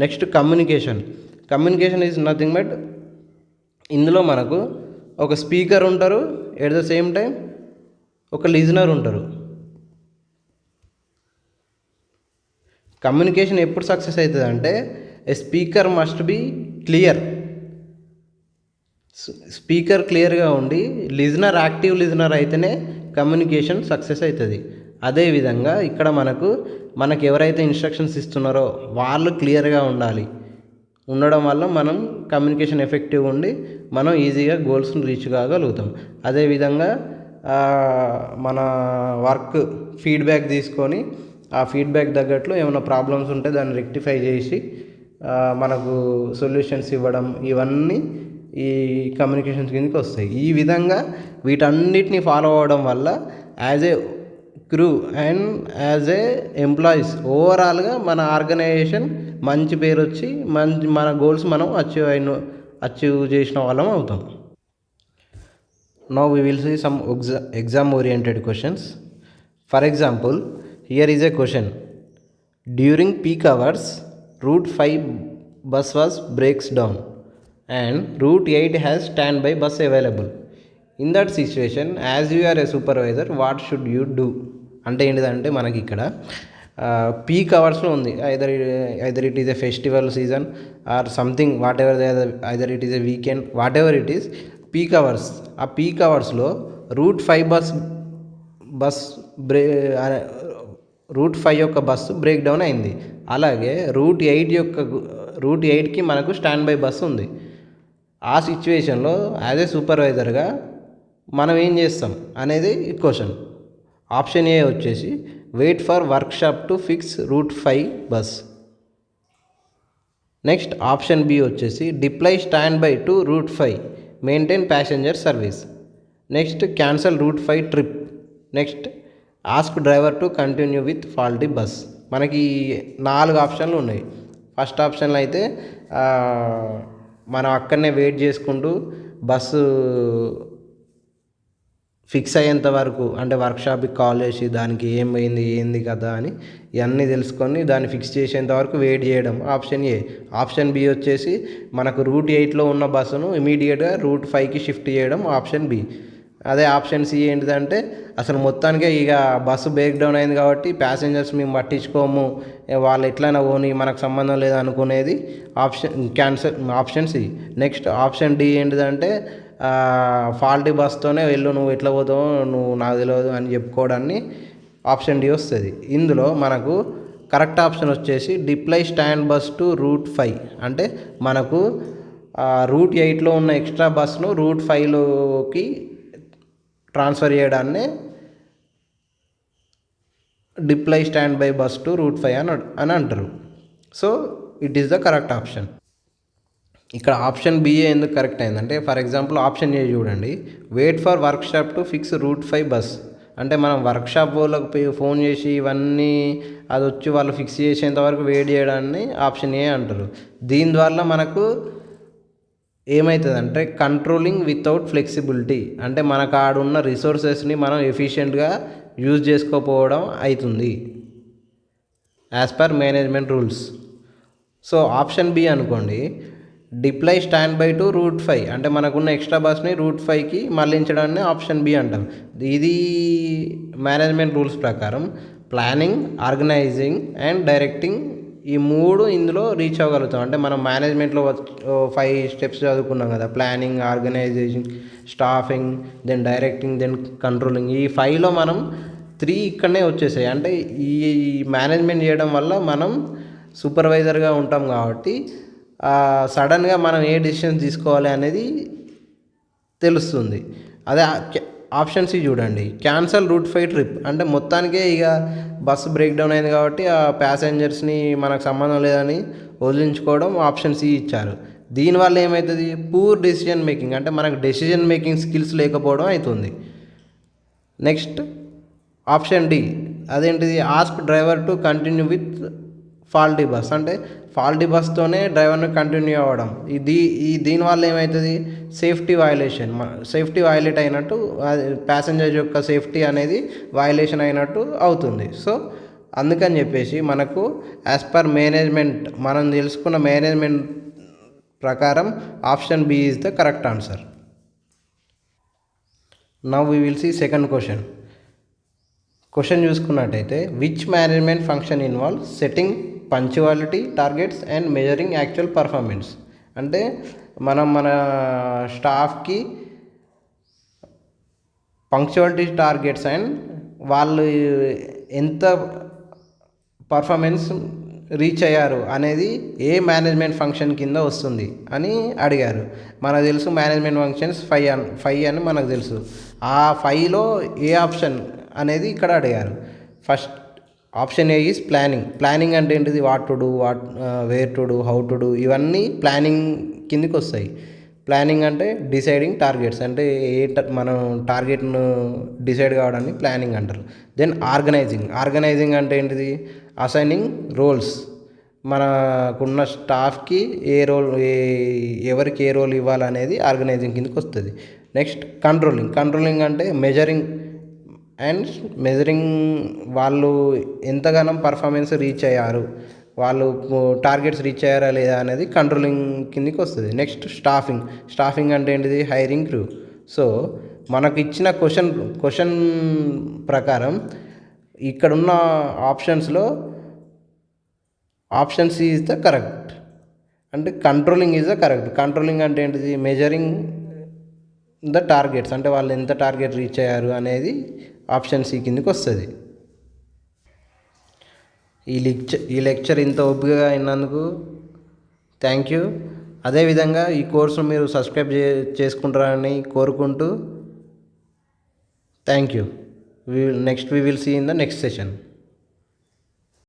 Next communication is nothing but ఇందులో మనకు ఒక స్పీకర్ ఉంటారు, ఎట్ ద సేమ్ టైం ఒక లిజనర్ ఉంటారు. కమ్యూనికేషన్ ఎప్పుడు సక్సెస్ అవుతుంది అంటే a speaker must be clear. Speaker క్లియర్గా ఉండి యాక్టివ్ లిజనర్ అయితేనే కమ్యూనికేషన్ సక్సెస్ అవుతుంది. అదేవిధంగా ఇక్కడ మనకు ఎవరైతే ఇన్స్ట్రక్షన్స్ ఇస్తున్నారో వాళ్ళు క్లియర్గా ఉండడం వల్ల మనం కమ్యూనికేషన్ ఎఫెక్టివ్గా ఉండి మనం ఈజీగా గోల్స్ని రీచ్ కాగలుగుతాం. అదేవిధంగా మన వర్క్ ఫీడ్బ్యాక్ తీసుకొని ఆ ఫీడ్బ్యాక్ తగ్గట్లు ఏమైనా ప్రాబ్లమ్స్ ఉంటే దాన్ని రెక్టిఫై చేసి మనకు సొల్యూషన్స్ ఇవ్వడం, ఇవన్నీ ఈ కమ్యూనికేషన్స్ కిందకి వస్తాయి. ఈ విధంగా వీటన్నిటిని ఫాలో అవ్వడం వల్ల as a crew and as a employees ఓవరాల్గా మన ఆర్గనైజేషన్ మంచి పేరు వచ్చి మన గోల్స్ మనం అచీవ్ చేసిన వాళ్ళం అవుతాం. Now we will see some exam oriented questions. For example, here is a question. During peak hours, Route 5 bus breaks down and Route 8 has standby bus available. In that situation, as you are a supervisor, what should you do? అంటే ఏంటిదంటే మనకి ఇక్కడ peak అవర్స్లో ఉంది. Either it is a festival season or something, what ever either it is a weekend, what ever it is, peak hours. ఆ peak అవర్స్లో route 5 యొక్క bus break down అయింది. అలాగే రూట్ 8కి మనకు స్టాండ్ బై బస్సు ఉంది. ఆ సిచ్యువేషన్లో యాజ్ ఏ సూపర్వైజర్గా మనం ఏం చేస్తాం అనేది క్వశ్చన్. ఆప్షన్ ఏ వచ్చేసి wait for workshop to fix route 5 bus. Next option B వచ్చేసి deploy stand by to route 5, maintain passenger service. Next cancel route 5 trip. Next ask driver to continue with faulty bus. మనకి 4 ఆప్షన్లు ఉన్నాయి. First ఆప్షన్లో అయితే మనం అక్కడనే wait చేసుకుంటూ bus fix అయ్యేంత వరకు, అంటే వర్క్షాప్కి కాల్ చేసి దానికి ఏం పోయింది ఏంది కదా అని ఇవన్నీ తెలుసుకొని దాన్ని ఫిక్స్ చేసేంత వరకు వెయిట్ చేయడం, ఆప్షన్ ఏ. ఆప్షన్ బి వచ్చేసి మనకు రూట్ 8లో ఉన్న బస్సును ఇమీడియట్గా రూట్ 5కి షిఫ్ట్ చేయడం, ఆప్షన్ బి. అదే ఆప్షన్ సి ఏంటిదంటే అసలు మొత్తానికే ఇక బస్సు బ్రేక్ డౌన్ అయింది కాబట్టి ప్యాసింజర్స్ మేము పట్టించుకోము, వాళ్ళు ఎట్లయినా పోని, మనకు సంబంధం లేదు అనుకునేది option C. Next option D ఏంటిదంటే ఫాల్టీ బస్తోనే నువ్వు ఎట్లా పోతావు, నువ్వు నాకు తెలియదు అని చెప్పుకోవడాన్ని ఆప్షన్ డి వస్తుంది. ఇందులో మనకు కరెక్ట్ ఆప్షన్ వచ్చేసి deploy stand bus to route 5. అంటే మనకు రూట్ 8లో ఉన్న ఎక్స్ట్రా బస్ను రూట్ 5లోకి ట్రాన్స్ఫర్ చేయడాన్ని deploy stand by bus to route 5 అని అంటారు. So it is the correct option. ఇక్కడ ఆప్షన్ బిఏ ఎందుకు కరెక్ట్ అయిందంటే, ఫర్ ఎగ్జాంపుల్ ఆప్షన్ ఏ చూడండి, wait for workshop to fix route 5 bus. అంటే మనం వర్క్షాప్ వాళ్ళకి ఫోన్ చేసి ఇవన్నీ అది వచ్చి వాళ్ళు ఫిక్స్ చేసేంత వరకు వెయిట్ చేయడాన్ని ఆప్షన్ ఏ అంటారు. దీని ద్వారా మనకు ఏమవుతుందంటే కంట్రోలింగ్ వితౌట్ ఫ్లెక్సిబిలిటీ, అంటే మనకు ఆడున్న రిసోర్సెస్ని మనం ఎఫిషియెంట్గా యూజ్ చేసుకోకపోవడం అవుతుంది as per management rules. So option B అనుకోండి, deploy stand by to route 5, అంటే మనకున్న ఎక్స్ట్రా బస్ని రూట్ 5కి మళ్ళించడాన్ని ఆప్షన్ బి అంటాం. ఇది మేనేజ్మెంట్ రూల్స్ ప్రకారం ప్లానింగ్, ఆర్గనైజింగ్ అండ్ డైరెక్టింగ్ ఈ 3 ఇందులో రీచ్ అవ్వగలుగుతాం. అంటే మనం మేనేజ్మెంట్లో 5 స్టెప్స్ చదువుకున్నాం కదా, planning, organization, staffing, then directing, then controlling. ఈ 5లో మనం 3 ఇక్కడనే వచ్చేసాయి. అంటే ఈ మేనేజ్మెంట్ చేయడం వల్ల మనం సూపర్వైజర్గా ఉంటాం కాబట్టి సడన్గా మనం ఏ డెసిషన్స్ తీసుకోవాలి అనేది తెలుస్తుంది. అదే ఆప్షన్ సి చూడండి, క్యాన్సల్ రూట్ 5 ట్రిప్, అంటే మొత్తానికే ఇక బస్సు బ్రేక్ డౌన్ అయింది కాబట్టి ఆ ప్యాసింజర్స్ని మనకు సంబంధం లేదని వదిలించుకోవడం ఆప్షన్ సి ఇచ్చారు. దీనివల్ల ఏమవుతుంది, పూర్ డెసిషన్ మేకింగ్, అంటే మనకు డెసిషన్ మేకింగ్ స్కిల్స్ లేకపోవడం అవుతుంది. నెక్స్ట్ ఆప్షన్ డి, అదేంటిది, ask driver to continue with faulty bus, అంటే ఫాల్టీ బస్తోనే డ్రైవర్ని కంటిన్యూ అవ్వడం. దీనివల్ల ఏమవుతుంది, సేఫ్టీ వైలేట్ అయినట్టు, ప్యాసింజర్ యొక్క సేఫ్టీ అనేది వైలేషన్ అయినట్టు అవుతుంది. సో అందుకని చెప్పేసి మనకు యాజ్ పర్ మేనేజ్మెంట్, మనం తెలుసుకున్న మేనేజ్మెంట్ ప్రకారం option B is the correct answer. Now we will see second question చూసుకున్నట్టయితే, which management function involve setting punctuality targets and measuring actual performance. అంటే మనం మన స్టాఫ్కి పంక్చువాలిటీ టార్గెట్స్ అండ్ వాళ్ళు ఎంత పర్ఫార్మెన్స్ రీచ్ అయ్యారు అనేది ఏ మేనేజ్మెంట్ ఫంక్షన్ కింద వస్తుంది అని అడిగారు. మనకు తెలుసు మేనేజ్మెంట్ ఫంక్షన్స్ 5 అని మనకు తెలుసు. ఆ 5లో ఏ ఆప్షన్ అనేది ఇక్కడ అడిగారు. First option A is planning అంటే ఏంటిది, what to do, where to do, how to do, ఇవన్నీ ప్లానింగ్ కిందికి వస్తాయి. ప్లానింగ్ అంటే డిసైడింగ్ టార్గెట్స్, అంటే మనం టార్గెట్ను డిసైడ్ కావడాన్ని ప్లానింగ్ అంటారు. దెన్ ఆర్గనైజింగ్ అంటే ఏంటిది, అసైనింగ్ రోల్స్, మనకున్న స్టాఫ్కి ఎవరికి ఏ రోల్ ఇవ్వాలనేది ఆర్గనైజింగ్ కిందకి వస్తుంది. నెక్స్ట్ కంట్రోలింగ్ అంటే మెజరింగ్ వాళ్ళు ఎంతగానో పర్ఫార్మెన్స్ రీచ్ అయ్యారు, వాళ్ళు టార్గెట్స్ రీచ్ అయ్యారా లేదా అనేది కంట్రోలింగ్ కిందకి వస్తుంది. నెక్స్ట్ స్టాఫింగ్ అంటే ఏంటిది, హైరింగ్ క్రూ. సో మనకు ఇచ్చిన క్వశ్చన్ ప్రకారం ఇక్కడున్న ఆప్షన్స్లో option C is the correct, అంటే controlling is the correct. Controlling అంటే ఏంటిది, మెజరింగ్ ద టార్గెట్స్, అంటే వాళ్ళు ఎంత టార్గెట్ రీచ్ అయ్యారు అనేది ఆప్షన్ సి కిందకి వస్తుంది. ఈ లెక్చర్ ఇంత ఓపికగా అయినందుకు థ్యాంక్ యూ. అదేవిధంగా ఈ కోర్సును మీరు సబ్స్క్రైబ్ చేసుకుంటారని కోరుకుంటూ thank you. We will see in the next session.